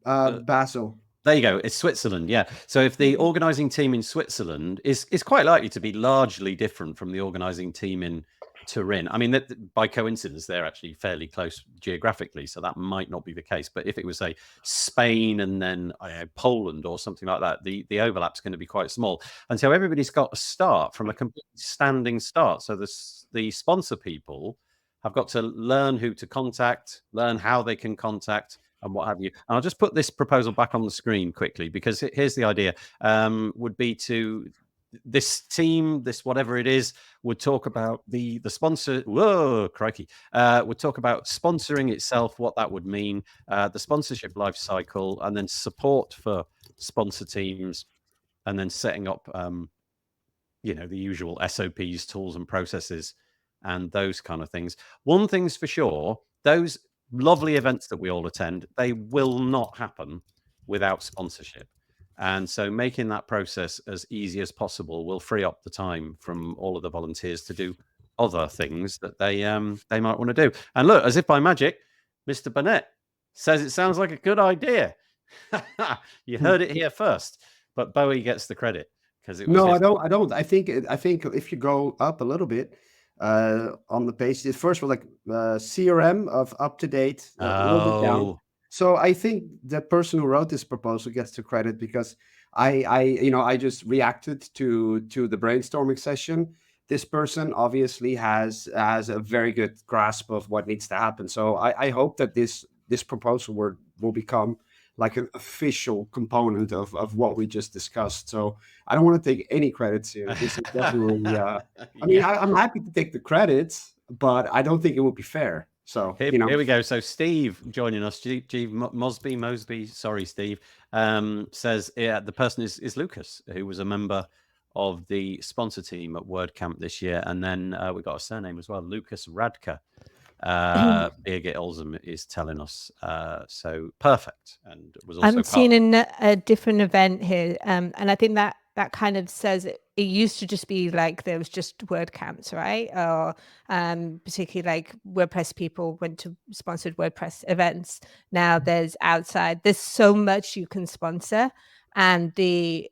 Basel. There you go. It's Switzerland. Yeah. So if the organizing team in Switzerland is quite likely to be largely different from the organizing team in Turin. I mean, by coincidence, they're actually fairly close geographically, so that might not be the case. But if it was, say, Spain and then Poland or something like that, the overlap's going to be quite small. And so everybody's got to start from a complete standing start. So the sponsor people have got to learn who to contact, learn how they can contact, and what have you. And I'll just put this proposal back on the screen quickly, because here's the idea, would be to... this team, this whatever it is, would talk about the sponsor. Whoa, crikey! Would talk about sponsoring itself, what that would mean, the sponsorship life cycle, and then support for sponsor teams, and then setting up, the usual SOPs, tools, and processes, and those kind of things. One thing's for sure: those lovely events that we all attend, they will not happen without sponsorship. And so making that process as easy as possible will free up the time from all of the volunteers to do other things that they might want to do. And look, as if by magic, Mr. Burnett says it sounds like a good idea. You heard it here first, but Bowie gets the credit because it was... No, I don't. I think if you go up a little bit on the page, first of all, like CRM of up to date, a little bit down. So I think the person who wrote this proposal gets the credit, because I just reacted to the brainstorming session. This person obviously has a very good grasp of what needs to happen. So I hope that this proposal will become like an official component of what we just discussed. So I don't want to take any credits here. This is definitely... I'm happy to take the credits, but I don't think it would be fair. So here we go. So Steve joining us, Steve Mosby. Sorry, Steve. Says the person is Lucas, who was a member of the sponsor team at WordCamp this year, and then we got a surname as well, Lucas Radka. Birgit Olsen is telling us. So perfect, and was also... I'm seeing a different event here, and I think that kind of says it used to just be like there was just WordCamps, right? Or particularly like WordPress people went to sponsored WordPress events. Now there's so much you can sponsor, and you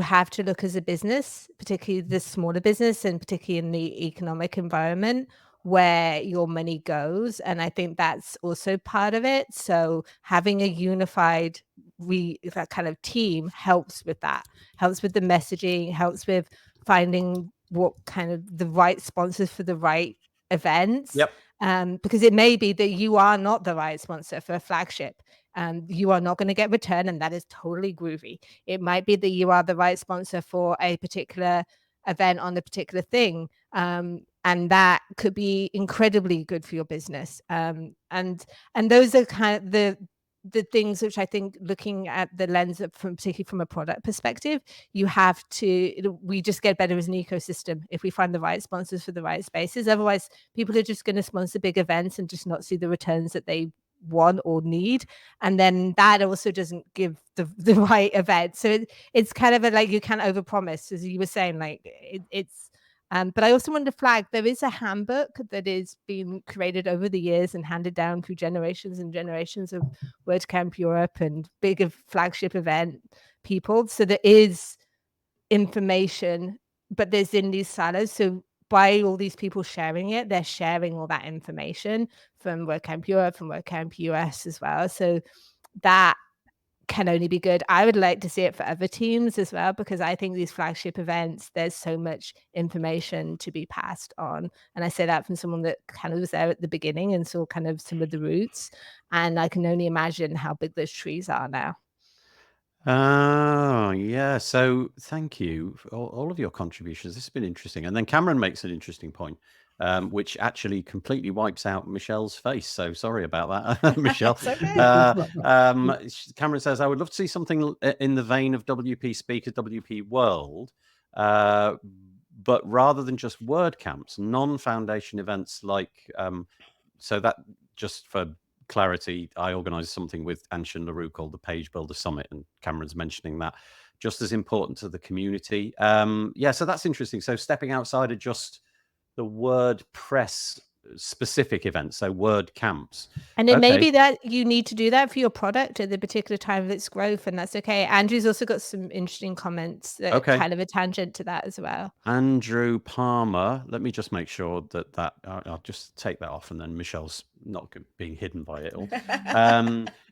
have to look as a business, particularly the smaller business, and particularly in the economic environment, where your money goes. And I think that's also part of it. So having a unified that kind of team helps with that, helps with the messaging, helps with finding what kind of the right sponsors for the right events. Yep. Because it may be that you are not the right sponsor for a flagship, and you are not going to get return, and that is totally groovy. It might be that you are the right sponsor for a particular event on a particular thing, and that could be incredibly good for your business. And those are kind of the things which I think, looking at the lens of particularly from a product perspective, we just get better as an ecosystem if we find the right sponsors for the right spaces. Otherwise, people are just going to sponsor big events and just not see the returns that they want or need, and then that also doesn't give the right event. So it's kind of like you can't overpromise, as you were saying. Like it's but I also wanted to flag there is a handbook that is being created over the years and handed down through generations and generations of WordCamp Europe and big flagship event people. So there is information, but there's in these silos. So by all these people sharing it, they're sharing all that information from WordCamp Europe, from WordCamp US as well. So that can only be good. I would like to see it for other teams as well, because I think these flagship events, there's so much information to be passed on. And I say that from someone that kind of was there at the beginning and saw kind of some of the roots. And I can only imagine how big those trees are now. Oh, yeah. So thank you for all of your contributions. This has been interesting. And then Cameron makes an interesting point, which actually completely wipes out Michelle's face. So sorry about that, Michelle. Cameron says, I would love to see something in the vein of WP Speakers, WP World, but rather than just WordCamps, non-foundation events like, so that just for clarity, I organised something with Anshin LaRue called the Page Builder Summit, and Cameron's mentioning that just as important to the community. So that's interesting. So stepping outside of just the WordPress specific events, so WordCamps. And it may Okay. be that you need to do that for your product at the particular time of its growth, and that's okay. Andrew's also got some interesting comments that Okay. kind of a tangent to that as well. Andrew Palmer. Let me just make sure that I'll just take that off, and then Michelle's not being hidden by it all.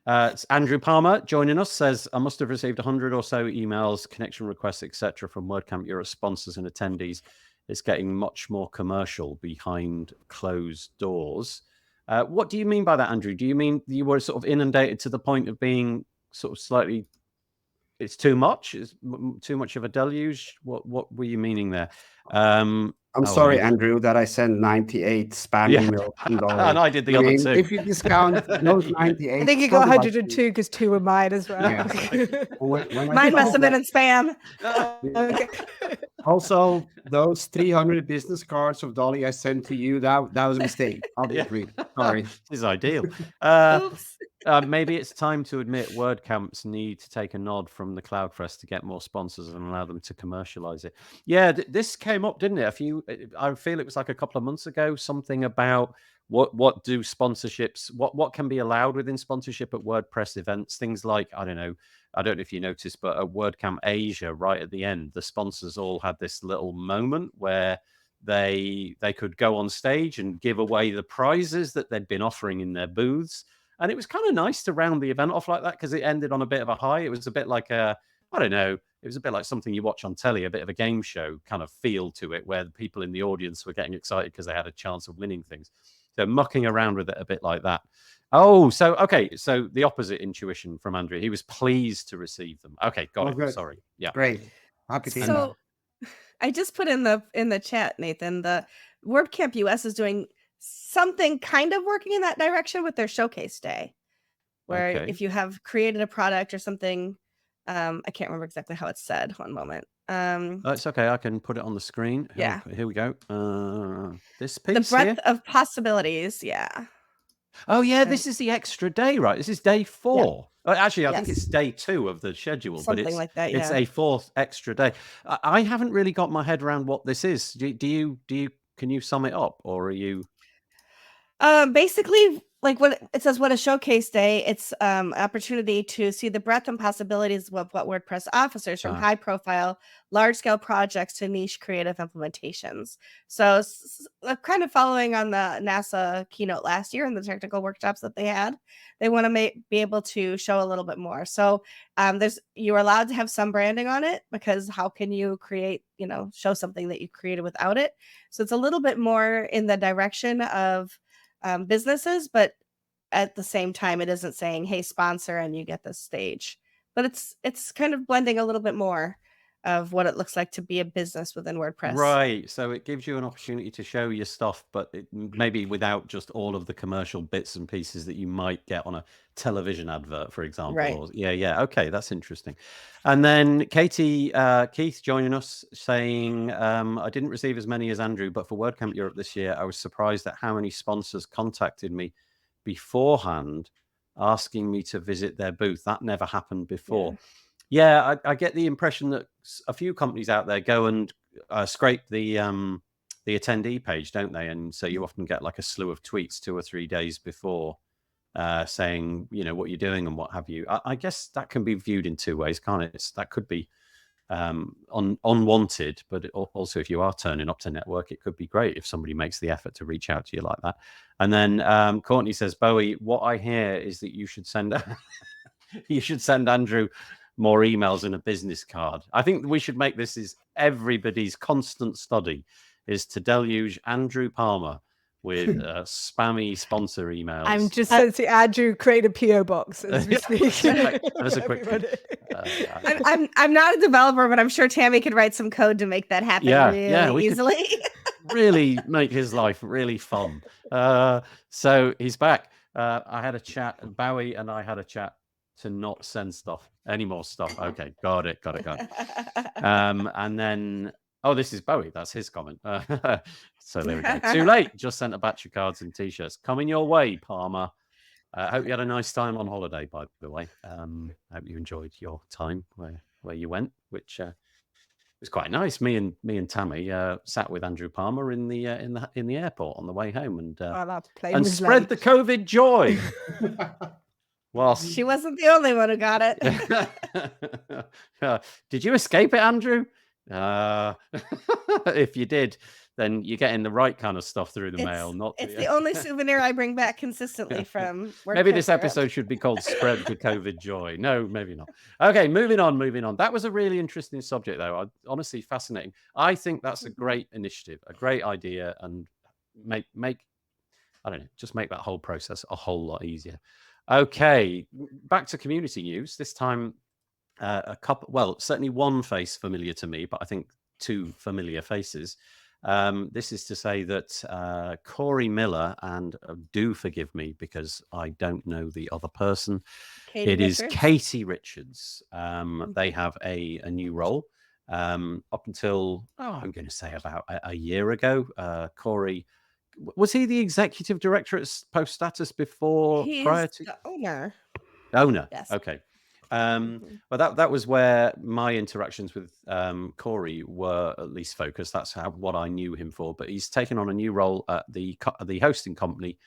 It's Andrew Palmer joining us, says, I must have received 100 or so emails, connection requests, etc. from WordCamp Europe sponsors and attendees. It's getting much more commercial behind closed doors. What do you mean by that, Andrew? Do you mean you were sort of inundated to the point of being sort of slightly, it's too much? It's too much of a deluge? What were you meaning there? I'm sorry, Andrew, that I sent 98 spam emails from Dolly. And I did the other two. If you discount those 98, I think you got 102 because 2 were mine as well. Yeah. Mine must have been in spam. Okay. Also, those 300 business cards of Dolly I sent to you, that was a mistake. Obviously. Sorry. This is ideal. Oops. Maybe it's time to admit WordCamps need to take a nod from the CloudFrest to get more sponsors and allow them to commercialize it. Yeah, this came up, didn't it? I feel it was like a couple of months ago, something about what do sponsorships, what can be allowed within sponsorship at WordPress events, things like, I don't know if you noticed, but at WordCamp Asia, right at the end, the sponsors all had this little moment where they could go on stage and give away the prizes that they'd been offering in their booths. And it was kind of nice to round the event off like that because it ended on a bit of a high. It was a bit like it was a bit like something you watch on telly, a bit of a game show kind of feel to it, where the people in the audience were getting excited because they had a chance of winning things. So mucking around with it a bit like that. Oh, so the opposite intuition from Andrew. He was pleased to receive them. Okay, got it. Good. Sorry. Yeah. Great. Happy to hear So I just put in the chat, Nathan, the WordCamp US is doing something kind of working in that direction with their showcase day, where if you have created a product or something, I can't remember exactly how it's said. One moment. It's okay. I can put it on the screen. Yeah. Here we go. This piece, the breadth here. of possibilities. Yeah. Oh yeah, this is the extra day, right? This is day 4. Actually, I think it's day 2 of the schedule, something but it's like that. it's Yeah. a 4th extra day. I haven't really got my head around what this is. Do you? Can you sum it up, or are you? Basically, like what it says, what a showcase day. It's an opportunity to see the breadth and possibilities of what WordPress offers, from high profile, large scale projects to niche creative implementations. So kind of following on the NASA keynote last year and the technical workshops that they had, they want to be able to show a little bit more. So you're allowed to have some branding on it, because how can you show something that you created without it? So it's a little bit more in the direction of businesses, but at the same time, it isn't saying, hey, sponsor and you get this stage. But it's kind of blending a little bit more of what it looks like to be a business within WordPress. Right. So it gives you an opportunity to show your stuff, but maybe without just all of the commercial bits and pieces that you might get on a television advert, for example. Right. Yeah. Okay, that's interesting. And then Keith joining us saying, I didn't receive as many as Andrew, but for WordCamp Europe this year, I was surprised at how many sponsors contacted me beforehand asking me to visit their booth. That never happened before. Yeah, I get the impression that a few companies out there go and scrape the attendee page, don't they? And so you often get like a slew of tweets 2 or 3 days before saying, what you're doing and what have you. I guess that can be viewed in 2 ways, can't it? That could be unwanted, but also if you are turning up to network, it could be great if somebody makes the effort to reach out to you like that. And then Courtney says, Bowie, what I hear is that you should send Andrew more emails and a business card. I think we should make this is everybody's constant study, is to deluge Andrew Palmer with spammy sponsor emails. I'm just sensing Andrew create a PO box as we speak. That's a quick. I'm not a developer, but I'm sure Tammy could write some code to make that happen really easily. Really make his life really fun. So he's back. I had a chat, Bowie and I had a chat to not send any more stuff. Okay, got it. And then, this is Bowie. That's his comment. So there we go. Too late. Just sent a batch of cards and t-shirts. Coming your way, Palmer. Hope you had a nice time on holiday, by the way. Hope you enjoyed your time where you went, which was quite nice. Me and Tammy sat with Andrew Palmer in the airport on the way home, and that plane and was spread late. the COVID joy. Whilst She wasn't the only one who got it. Did you escape it, Andrew? If you did, then you're getting the right kind of stuff through the mail. It's the only souvenir I bring back consistently from WordCamp Maybe this Europe. episode should be called Spread the COVID Joy. No, maybe not. Okay, moving on. That was a really interesting subject, though. Honestly, fascinating. I think that's a great initiative, a great idea, and make I don't know, just make that whole process a whole lot easier. Okay, back to community news. This time, certainly one face familiar to me, but I think two familiar faces. This is to say that Corey Miller, and do forgive me because I don't know the other person. It is Katie Richards. They have a new role. Up until, I'm going to say about a year ago, Corey, was he the executive director at Post Status before? Prior to the owner. Yes. Okay. Well, that was where my interactions with Corey were at least focused. That's what I knew him for. But he's taken on a new role at the hosting company,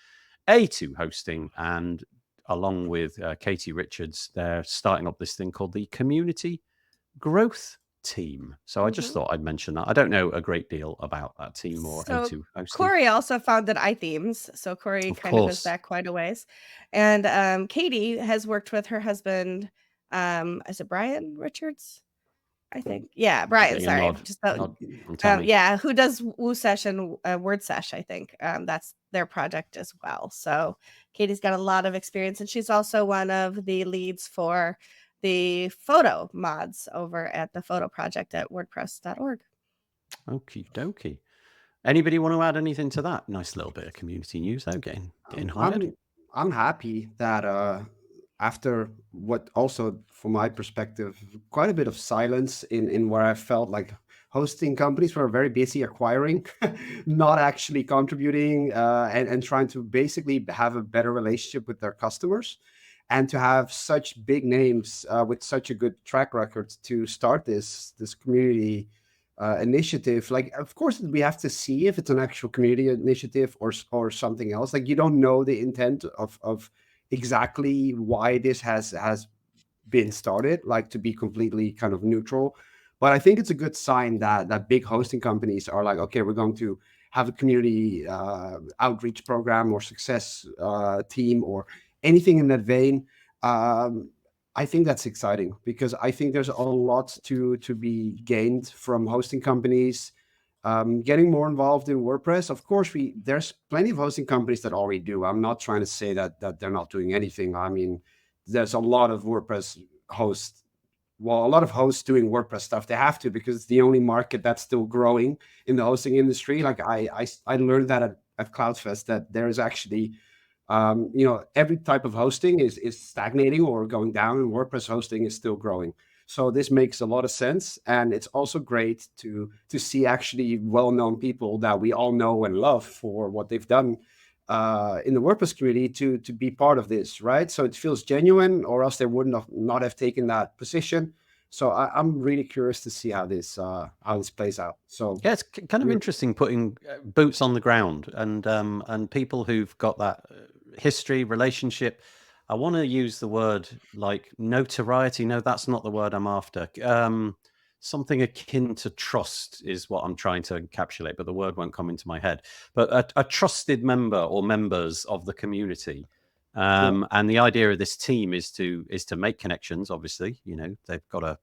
A2 Hosting, and along with Katie Richards, they're starting up this thing called the Community Growth Team. So I just thought I'd mention that. I don't know a great deal about that team or A2 Hosting. Corey also founded iThemes, so Corey kind of goes back quite a ways. And Katie has worked with her husband. Is it Brian Richards? I think. Yeah, Brian. Sorry, who does Woo Sesh and Word Sesh? I think that's their project as well. So Katie's got a lot of experience, and she's also one of the leads for the photo mods over at the photo project at WordPress.org. Okie dokie. Anybody want to add anything to that? Nice little bit of community news though, getting hired. I'm happy that after what also, from my perspective, quite a bit of silence in where I felt like hosting companies were very busy acquiring, not actually contributing, and trying to basically have a better relationship with their customers. And to have such big names with such a good track record to start this community initiative, like, of course we have to see if it's an actual community initiative or something else. Like, you don't know the intent of exactly why this has been started, like, to be completely kind of neutral. But I think it's a good sign that big hosting companies are like, okay, we're going to have a community outreach program or success team or anything in that vein. I think that's exciting because I think there's a lot to be gained from hosting companies getting more involved in WordPress. Of course, there's plenty of hosting companies that already do. I'm not trying to say that they're not doing anything. I mean, there's a lot of WordPress hosts. Well, a lot of hosts doing WordPress stuff. They have to, because it's the only market that's still growing in the hosting industry. Like I learned that at CloudFest, that there is actually every type of hosting is stagnating or going down, and WordPress hosting is still growing. So this makes a lot of sense. And it's also great to see actually well-known people that we all know and love for what they've done in the WordPress community to be part of this, right? So it feels genuine, or else they wouldn't not have taken that position. So I'm really curious to see how this plays out. So yeah, it's kind of interesting putting boots on the ground and people who've got that history, relationship. I want to use the word like notoriety. No, that's not the word I'm after. Something akin to trust is what I'm trying to encapsulate, but the word won't come into my head. But a trusted member or members of the community. And the idea of this team is to make connections. Obviously, they've got to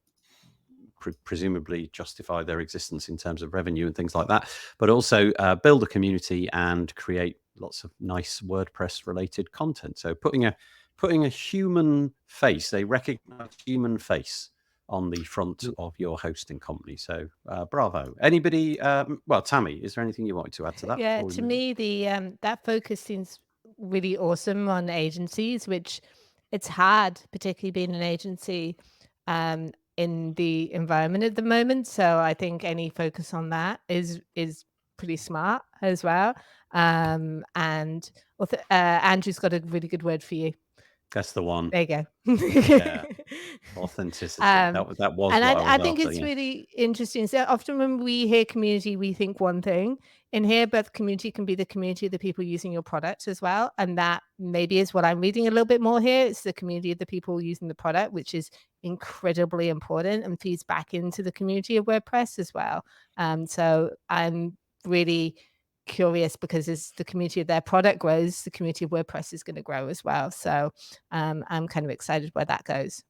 presumably justify their existence in terms of revenue and things like that, but also build a community and create lots of nice WordPress related content. So putting a human face, a recognized human face on the front of your hosting company. So bravo. Anybody? Well, Tammy, is there anything you wanted to add to that? Yeah, to me, that focus seems really awesome on agencies, which it's hard, particularly being an agency in the environment at the moment. So I think any focus on that is pretty smart as well. And Andrew's got a really good word for you. That's the one. There you go. Yeah. Authenticity. That was and what I was I think after, it's yeah. really interesting. So often when we hear community, we think one thing. In here, both community can be the community of the people using your product as well. And that maybe is what I'm reading a little bit more here. It's the community of the people using the product, which is incredibly important and feeds back into the community of WordPress as well. So I'm really curious because as the community of their product grows, the community of WordPress is going to grow as well. So I'm kind of excited where that goes.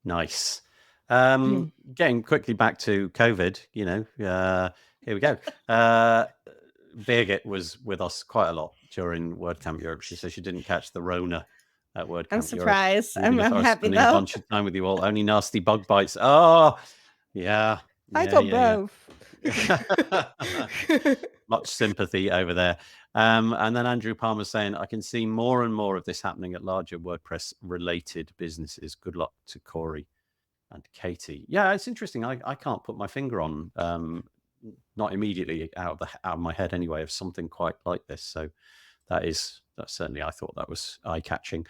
Nice. Getting quickly back to COVID, here we go. Birgit was with us quite a lot during WordCamp Europe. She said she didn't catch the Rona at WordCamp I'm Europe. surprised. Even I'm if I was happy spending a though. bunch of time with you all, only nasty bug bites. Oh, yeah. I got both. Much sympathy over there. And then Andrew Palmer saying, I can see more and more of this happening at larger WordPress related businesses. Good luck to Corey and Katie. Yeah, it's interesting. I can't put my finger on, not immediately out of my head anyway, of something quite like this. So that's certainly, I thought that was eye-catching.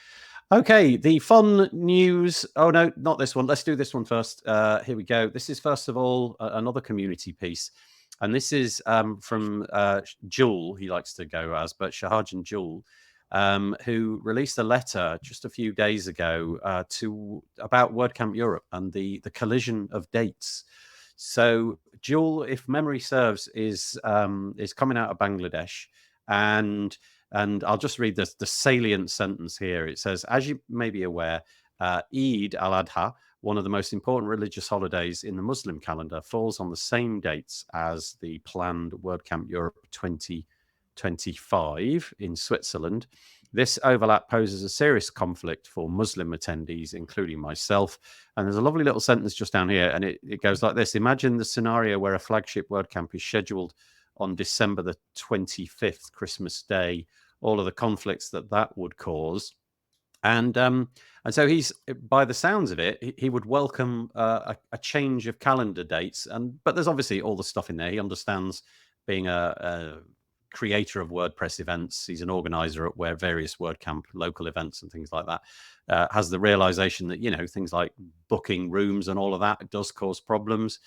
Okay, the fun news. Oh, no, not this one. Let's do this one first. Here we go. This is, first of all, another community piece. And this is from Jewel, he likes to go as, but Shahajan Jewel, who released a letter just a few days ago about WordCamp Europe and the collision of dates. So Jewel, if memory serves, is coming out of Bangladesh, and I'll just read the salient sentence here. It says, as you may be aware, Eid Al Adha, one of the most important religious holidays in the Muslim calendar, falls on the same dates as the planned WordCamp Europe 2025 in Switzerland. This overlap poses a serious conflict for Muslim attendees, including myself. And there's a lovely little sentence just down here, and it goes like this. Imagine the scenario where a flagship WordCamp is scheduled on December the 25th, Christmas Day, all of the conflicts that would cause. And so he's, by the sounds of it, he would welcome a change of calendar dates. But there's obviously all the stuff in there. He understands being a creator of WordPress events. He's an organizer at various WordCamp local events and things like that. Has the realization that, things like booking rooms and all of that does cause problems.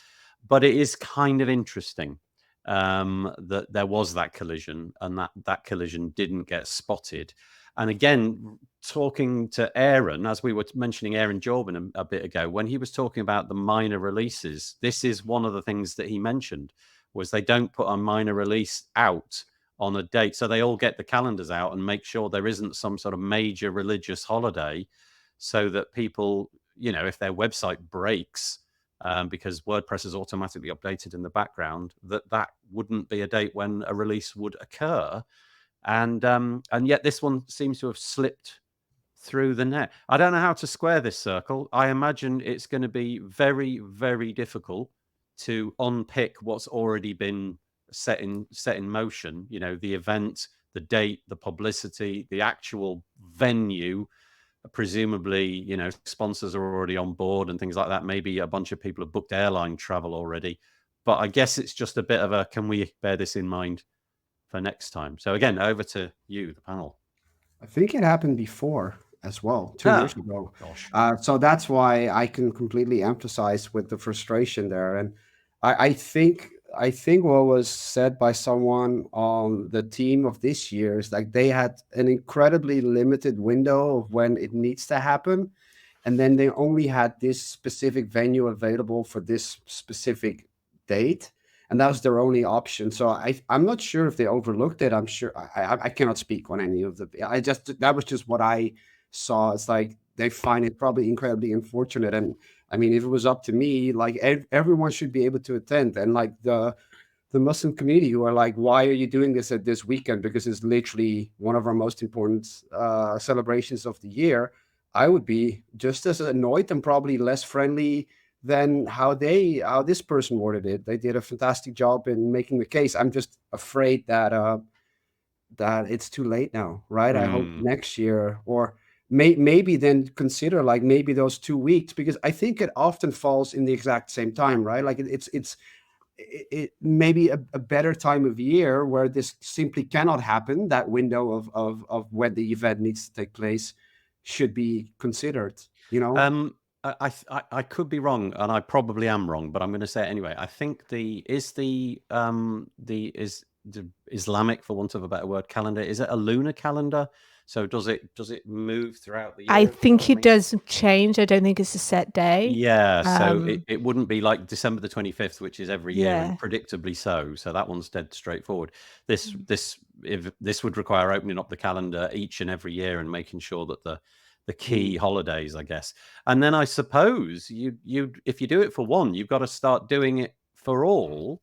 But it is kind of interesting that there was that collision, and that collision didn't get spotted. And again, talking to Aaron, as we were mentioning Aaron Jordan a bit ago, when he was talking about the minor releases, this is one of the things that he mentioned, was they don't put a minor release out on a date. So they all get the calendars out and make sure there isn't some sort of major religious holiday, so that people, if their website breaks, because WordPress is automatically updated in the background, that wouldn't be a date when a release would occur. And yet this one seems to have slipped through the net. I don't know how to square this circle. I imagine it's going to be very, very difficult to unpick what's already been set in motion. The event, the date, the publicity, the actual venue. Presumably, sponsors are already on board and things like that. Maybe a bunch of people have booked airline travel already. But I guess it's just a bit of a, can we bear this in mind for next time? So again, over to you, the panel. I think it happened before as well, 2 years ago. Gosh. So that's why I can completely empathize with the frustration there. And I think what was said by someone on the team of this year is like they had an incredibly limited window of when it needs to happen. And then they only had this specific venue available for this specific date. And that was their only option. So I'm not sure if they overlooked it. I'm sure I cannot speak on any of that was just what I saw. It's like they find it probably incredibly unfortunate. And I mean, if it was up to me, like everyone should be able to attend. And like the Muslim community who are like, why are you doing this at this weekend? Because it's literally one of our most important celebrations of the year. I would be just as annoyed and probably less friendly than how this person worded it. They did a fantastic job in making the case. I'm just afraid that it's too late now, right? I hope next year, or maybe then consider like maybe those 2 weeks, because I think it often falls in the exact same time, right? Like it's maybe a better time of year where this simply cannot happen, that window of when the event needs to take place. should be considered, I could be wrong, and I probably am wrong, but I'm going to say it anyway. I think the Islamic, for want of a better word, calendar, is it a lunar calendar? So does it move throughout the year? I think it does change. I don't think it's a set day. Yeah, so it wouldn't be like December the 25th, which is every year, and Yeah. predictably so. So that one's dead straightforward. This would require opening up the calendar each and every year and making sure that the key holidays, I guess. And then I suppose you if you do it for one, you've got to start doing it for all.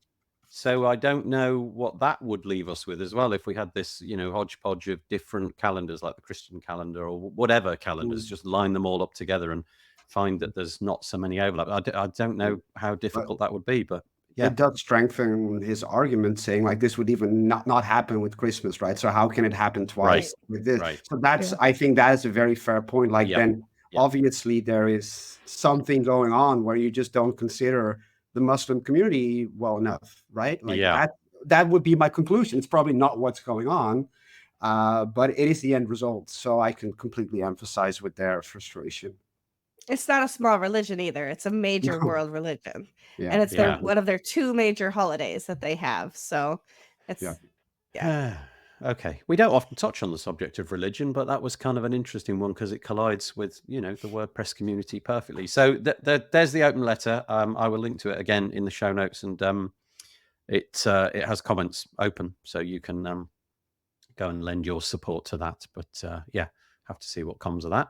So I don't know what that would leave us with as well if we had this, hodgepodge of different calendars like the Christian calendar or whatever calendars, just line them all up together and find that there's not so many overlap. I don't know how difficult that would be, but yeah. It does strengthen his argument, saying like this would even not happen with Christmas, right? So how can it happen twice with this? Right. So that's I think that is a very fair point. Like then obviously there is something going on where you just don't consider the Muslim community well enough, right? Like that would be my conclusion. It's probably not what's going on, but it is the end result. So I can completely emphasize with their frustration. It's not a small religion either. It's a major world religion. Yeah. And it's one of their 2 major holidays that they have. So it's Okay. We don't often touch on the subject of religion, but that was kind of an interesting one because it collides with, the WordPress community perfectly. So there's the open letter. I will link to it again in the show notes, and it has comments open, so you can go and lend your support to that. But have to see what comes of that.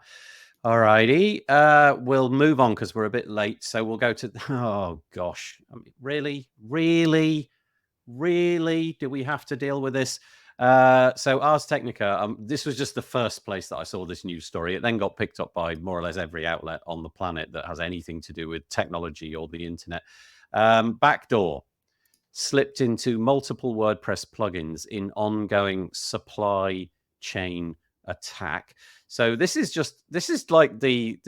All righty. We'll move on because we're a bit late. So we'll go to, oh gosh, I mean, really do we have to deal with this? So Ars Technica, this was just the first place that I saw this news story. It then got picked up by more or less every outlet on the planet that has anything to do with technology or the internet. Backdoor slipped into multiple WordPress plugins in ongoing supply chain attack. So this is like the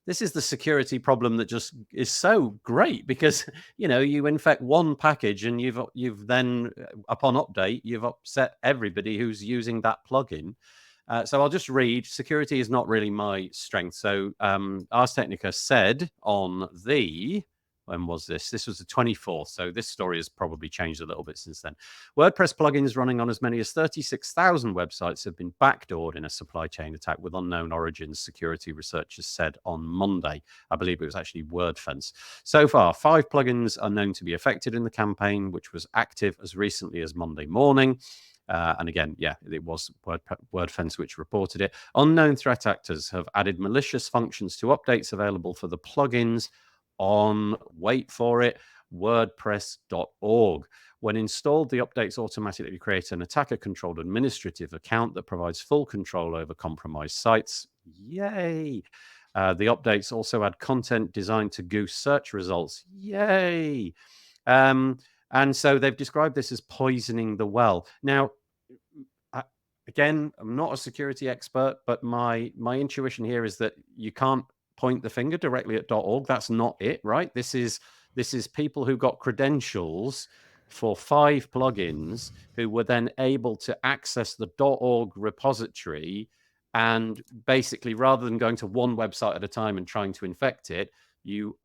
this is the security problem that just is so great because you infect one package and you've then upon update you've upset everybody who's using that plugin. So I'll just read. Security is not really my strength. So Ars Technica said on the when was this? This was the 24th. So this story has probably changed a little bit since then. WordPress plugins running on as many as 36,000 websites have been backdoored in a supply chain attack with unknown origins, security researchers said on Monday. I believe it was actually WordFence. So far, 5 plugins are known to be affected in the campaign, which was active as recently as Monday morning. And again, it was WordFence which reported it. Unknown threat actors have added malicious functions to updates available for the plugins on, wait for it, WordPress.org. When installed, the updates automatically create an attacker-controlled administrative account that provides full control over compromised sites. Yay! The updates also add content designed to goose search results. Yay! And so they've described this as poisoning the well. Now, again, I'm not a security expert, but my intuition here is that you can't point the finger directly at .org. That's not it, right? This is people who got credentials for 5 plugins who were then able to access the .org repository, and basically rather than going to one website at a time and trying to infect it, you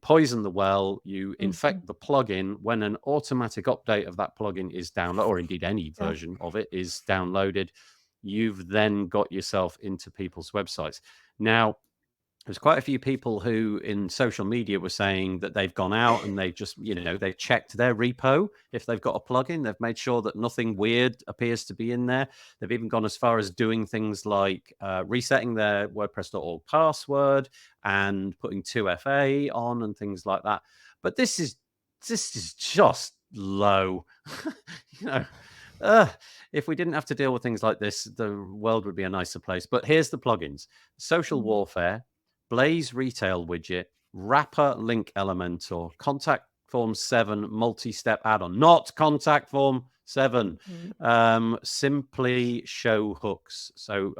poison the well, you infect the plugin. When an automatic update of that plugin is downloaded, or indeed any version of it is downloaded, you've then got yourself into people's websites. Now, there's quite a few people who in social media were saying that they've gone out and they've just, they've checked their repo. If they've got a plugin, they've made sure that nothing weird appears to be in there. They've even gone as far as doing things like resetting their WordPress.org password and putting 2FA on and things like that. But this is just low. If we didn't have to deal with things like this, the world would be a nicer place. But here's the plugins: Social Warfare, Blaze Retail Widget, Wrapper Link Elementor, Contact Form 7 multi-step add-on, not Contact Form 7, Simply Show Hooks. So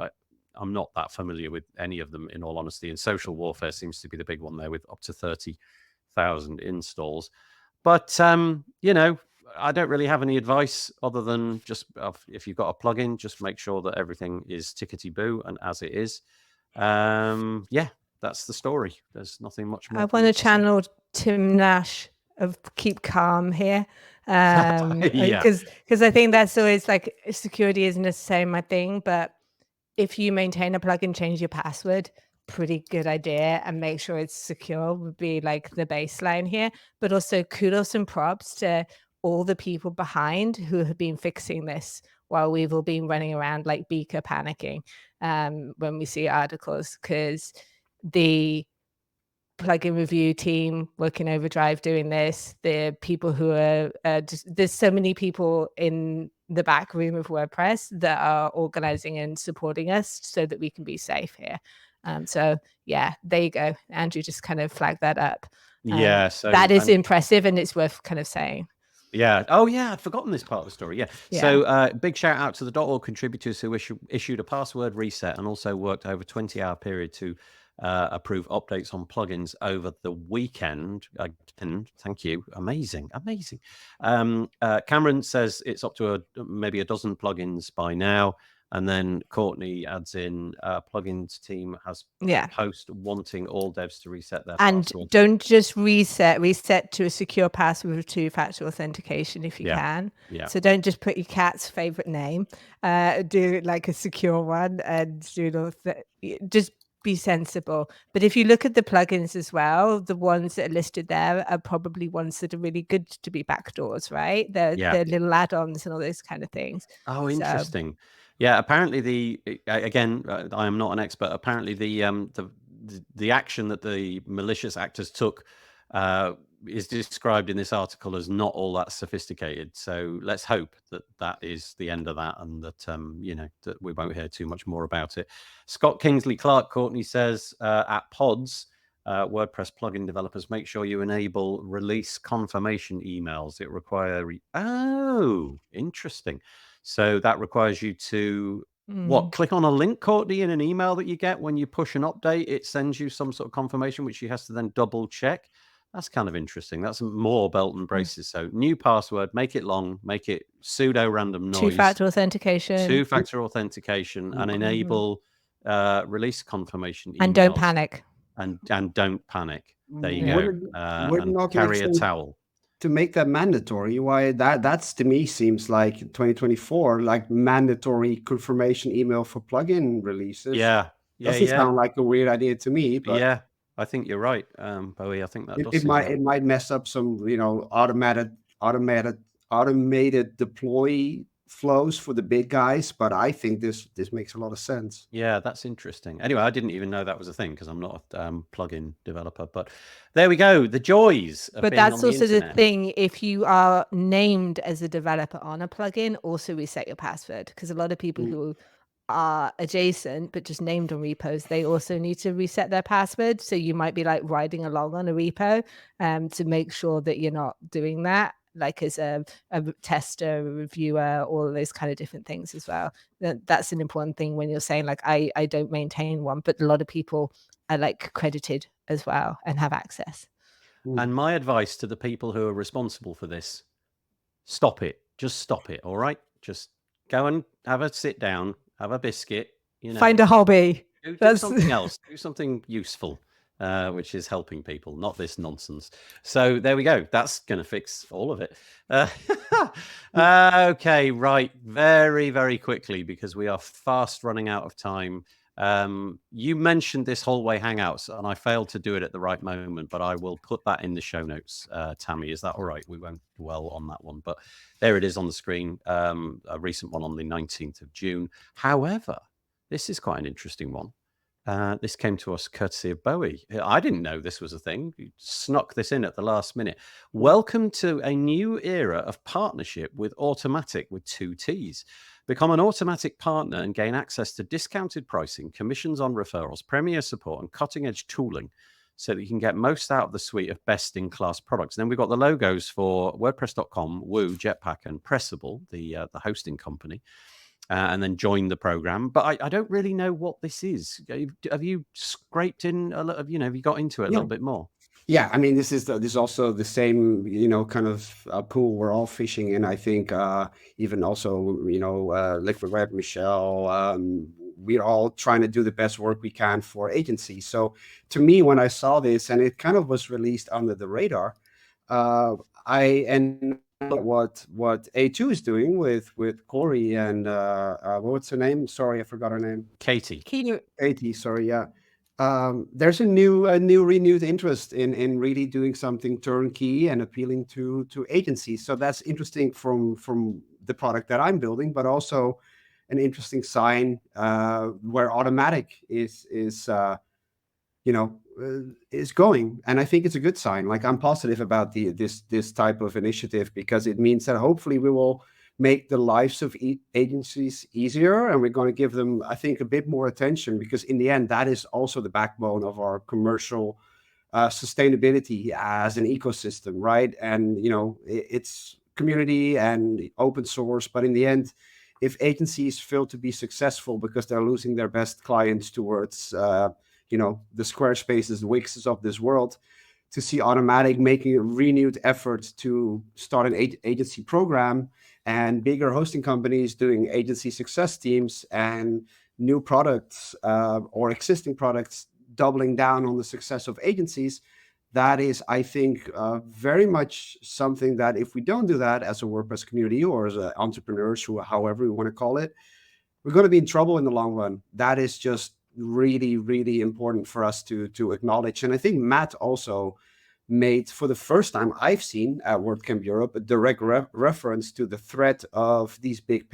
I'm not that familiar with any of them, in all honesty, and Social Warfare seems to be the big one there with up to 30,000 installs. But, I don't really have any advice other than just if you've got a plugin, just make sure that everything is tickety-boo and as it is. Yeah, that's the story. There's nothing much more. I want to channel Tim Nash of Keep Calm here. Yeah. Because I think that's always like security isn't necessarily my thing, but if you maintain a plugin, change your password, pretty good idea, and make sure it's secure would be like the baseline here. But also kudos and props to all the people behind who have been fixing this while we've all been running around like Beaker panicking when we see articles, because the plugin review team working overdrive doing this, the people who are there's so many people in the back room of WordPress that are organizing and supporting us so that we can be safe here. So yeah, there you go. Andrew just kind of flagged that up. Yeah, so that is impressive, and it's worth kind of saying. Yeah. Oh, yeah. I'd forgotten this part of the story. Yeah. So big shout out to the .org contributors who issued a password reset and also worked over 20-hour period to approve updates on plugins over the weekend. Again, thank you. Amazing. Cameron says it's up to maybe a dozen plugins by now. And then Courtney adds in plugins team has a post wanting all devs to reset their password. And don't just reset to a secure password with two-factor authentication if you can. Yeah. So don't just put your cat's favorite name. Do like a secure one and just be sensible. But if you look at the plugins as well, the ones that are listed there are probably ones that are really good to be backdoors, right? They're little add-ons and all those kind of things. Oh, interesting. Yeah, apparently again, I am not an expert. Apparently the action that the malicious actors took is described in this article as not all that sophisticated. So let's hope that is the end of that, and that that we won't hear too much more about it. Scott Kingsley Clark, Courtney says at Pods, WordPress plugin developers, make sure you enable release confirmation emails. It requires interesting. So that requires you to click on a link, Courtney, in an email that you get when you push an update. It sends you some sort of confirmation, which you has to then double check. That's kind of interesting. That's more belt and braces. So new password, make it long, make it pseudo random noise, two-factor authentication, and enable release confirmation emails. And don't panic. And don't panic. There you go. And carry a towel. To make that mandatory, why that's to me seems like 2024, like mandatory confirmation email for plugin releases. Doesn't sound like a weird idea to me, but yeah, I think you're right, Bowie. I think that it might mess up some automated deploy flows for the big guys, but I think this makes a lot of sense. Yeah, that's interesting. Anyway, I didn't even know that was a thing because I'm not a plugin developer, but there we go. The joys of but being that's on also the the thing. If you are named as a developer on a plugin, also reset your password, because a lot of people who are adjacent but just named on repos, they also need to reset their password. So you might be like riding along on a repo to make sure that you're not doing that, like as a tester, a reviewer, all of those kind of different things as well. That's an important thing when you're saying like I don't maintain one, but a lot of people are like credited as well and have access. And my advice to the people who are responsible for this, stop it. Just stop it. All right. Just go and have a sit down, have a biscuit, find a hobby. Do something else. Do something useful. Which is helping people, not this nonsense. So there we go. That's going to fix all of it. Okay, right. Very, very quickly, because we are fast running out of time. You mentioned this hallway hangouts, and I failed to do it at the right moment, but I will put that in the show notes. Tammy, is that all right? We won't dwell on that one, but there it is on the screen. A recent one on the 19th of June. However, this is quite an interesting one. This came to us courtesy of Bowie. I didn't know this was a thing. You snuck this in at the last minute. Welcome to a new era of partnership with Automatic with 2 T's. Become an Automatic partner and gain access to discounted pricing, commissions on referrals, premier support, and cutting-edge tooling so that you can get most out of the suite of best-in-class products. And then we've got the logos for WordPress.com, Woo, Jetpack, and Pressable, the hosting company. And then join the program. But I don't really know what this is. Have you scraped in a lot of, have you got into it a little bit more? Yeah, I mean, this is also the same, kind of pool we're all fishing in. I think even also, Liquid Web, Michelle, we're all trying to do the best work we can for agencies. So to me, when I saw this and it kind of was released under the radar, and what A2 is doing with Corey and what's her name? Sorry, I forgot her name. Katie. Katie, sorry, yeah. There's a renewed interest in really doing something turnkey and appealing to agencies. So that's interesting from the product that I'm building, but also an interesting sign where automatic is going, and I think it's a good sign. Like, I'm positive about this type of initiative, because it means that hopefully we will make the lives of agencies easier, and we're going to give them, I think, a bit more attention, because in the end, that is also the backbone of our commercial sustainability as an ecosystem, right? And it's community and open source, but in the end, if agencies fail to be successful because they're losing their best clients towards the Squarespaces, the Wixes of this world, to see Automatic making a renewed effort to start an agency program, and bigger hosting companies doing agency success teams, and new products or existing products doubling down on the success of agencies, that is, I think, very much something that if we don't do that as a WordPress community or as entrepreneurs, however we want to call it, we're going to be in trouble in the long run. That is just really, really important for us to acknowledge. And I think Matt also made, for the first time I've seen at WordCamp Europe, a direct reference to the threat of these big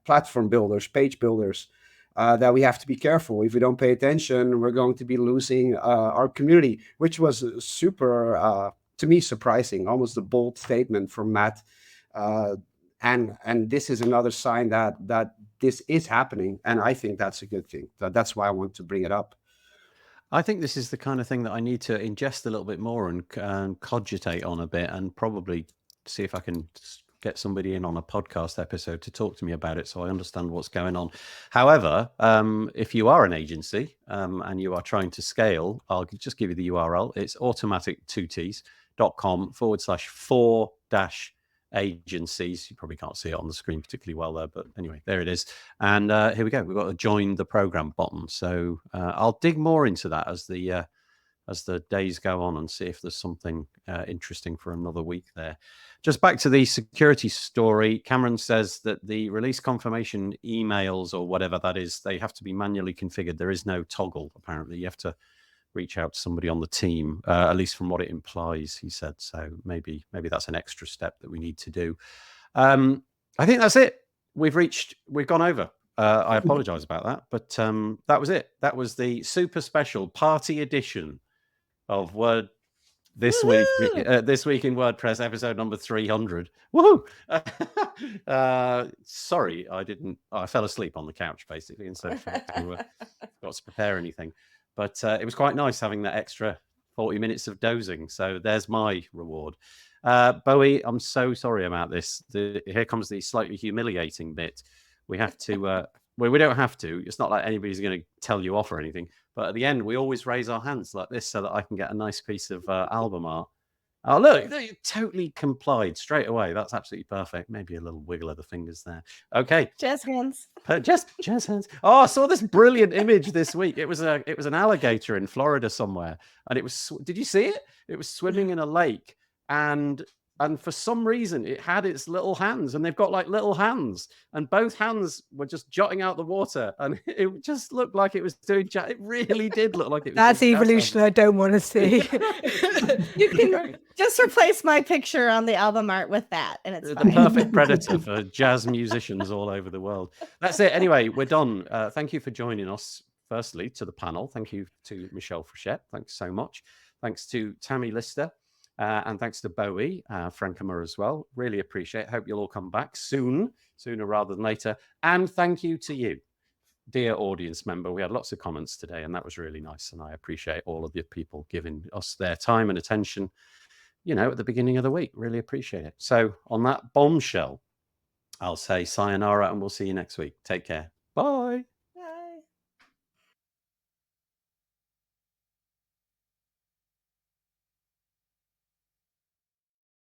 platform builders, page builders, that we have to be careful. If we don't pay attention, we're going to be losing our community, which was super, to me, surprising, almost a bold statement from Matt. And this is another sign that this is happening, and I think that's a good thing. That's why I want to bring it up. I think this is the kind of thing that I need to ingest a little bit more and cogitate on a bit, and probably see if I can get somebody in on a podcast episode to talk to me about it, so I understand what's going on. However, if you are an agency and you are trying to scale, I'll just give you the URL. It's automatic2ts.com/4-agencies. You probably can't see it on the screen particularly well there, but anyway, there it is. And here we go. We've got a join the program button. So I'll dig more into that as the days go on, and see if there's something interesting for another week there. Just back to the security story, Cameron says that the release confirmation emails, or whatever that is, they have to be manually configured. There is no toggle, apparently. You have to reach out to somebody on the team, at least from what it implies, he said. So maybe that's an extra step that we need to do. I think that's it. We've gone over. I apologize about that, but that was it. That was the super special party edition of this week in WordPress, episode number 300. Woohoo! Sorry, I fell asleep on the couch basically, and so got to prepare anything. But it was quite nice having that extra 40 minutes of dozing. So there's my reward. Bowie, I'm so sorry about this. Here comes the slightly humiliating bit. We have to. We don't have to. It's not like anybody's going to tell you off or anything. But at the end, we always raise our hands like this so that I can get a nice piece of album art. Oh, look, you totally complied straight away. That's absolutely perfect. Maybe a little wiggle of the fingers there. Okay. Jazz hands. Jazz hands. Oh, I saw this brilliant image this week. It was an alligator in Florida somewhere. And it was, did you see it? It was swimming in a lake. And for some reason, it had its little hands, and they've got like little hands, and both hands were just jutting out the water, and it just looked like it was doing. It really did look like it was. That's evolution I don't want to see. You can just replace my picture on the album art with that, and it's the perfect predator for jazz musicians all over the world. That's it. Anyway, we're done. Thank you for joining us. Firstly, to the panel. Thank you to Michelle Frechette. Thanks so much. Thanks to Tammy Lister. And thanks to Bowie, Frankema as well. Really appreciate it. Hope you'll all come back sooner rather than later. And thank you to you, dear audience member. We had lots of comments today, and that was really nice. And I appreciate all of the people giving us their time and attention, at the beginning of the week. Really appreciate it. So on that bombshell, I'll say sayonara, and we'll see you next week. Take care. Bye.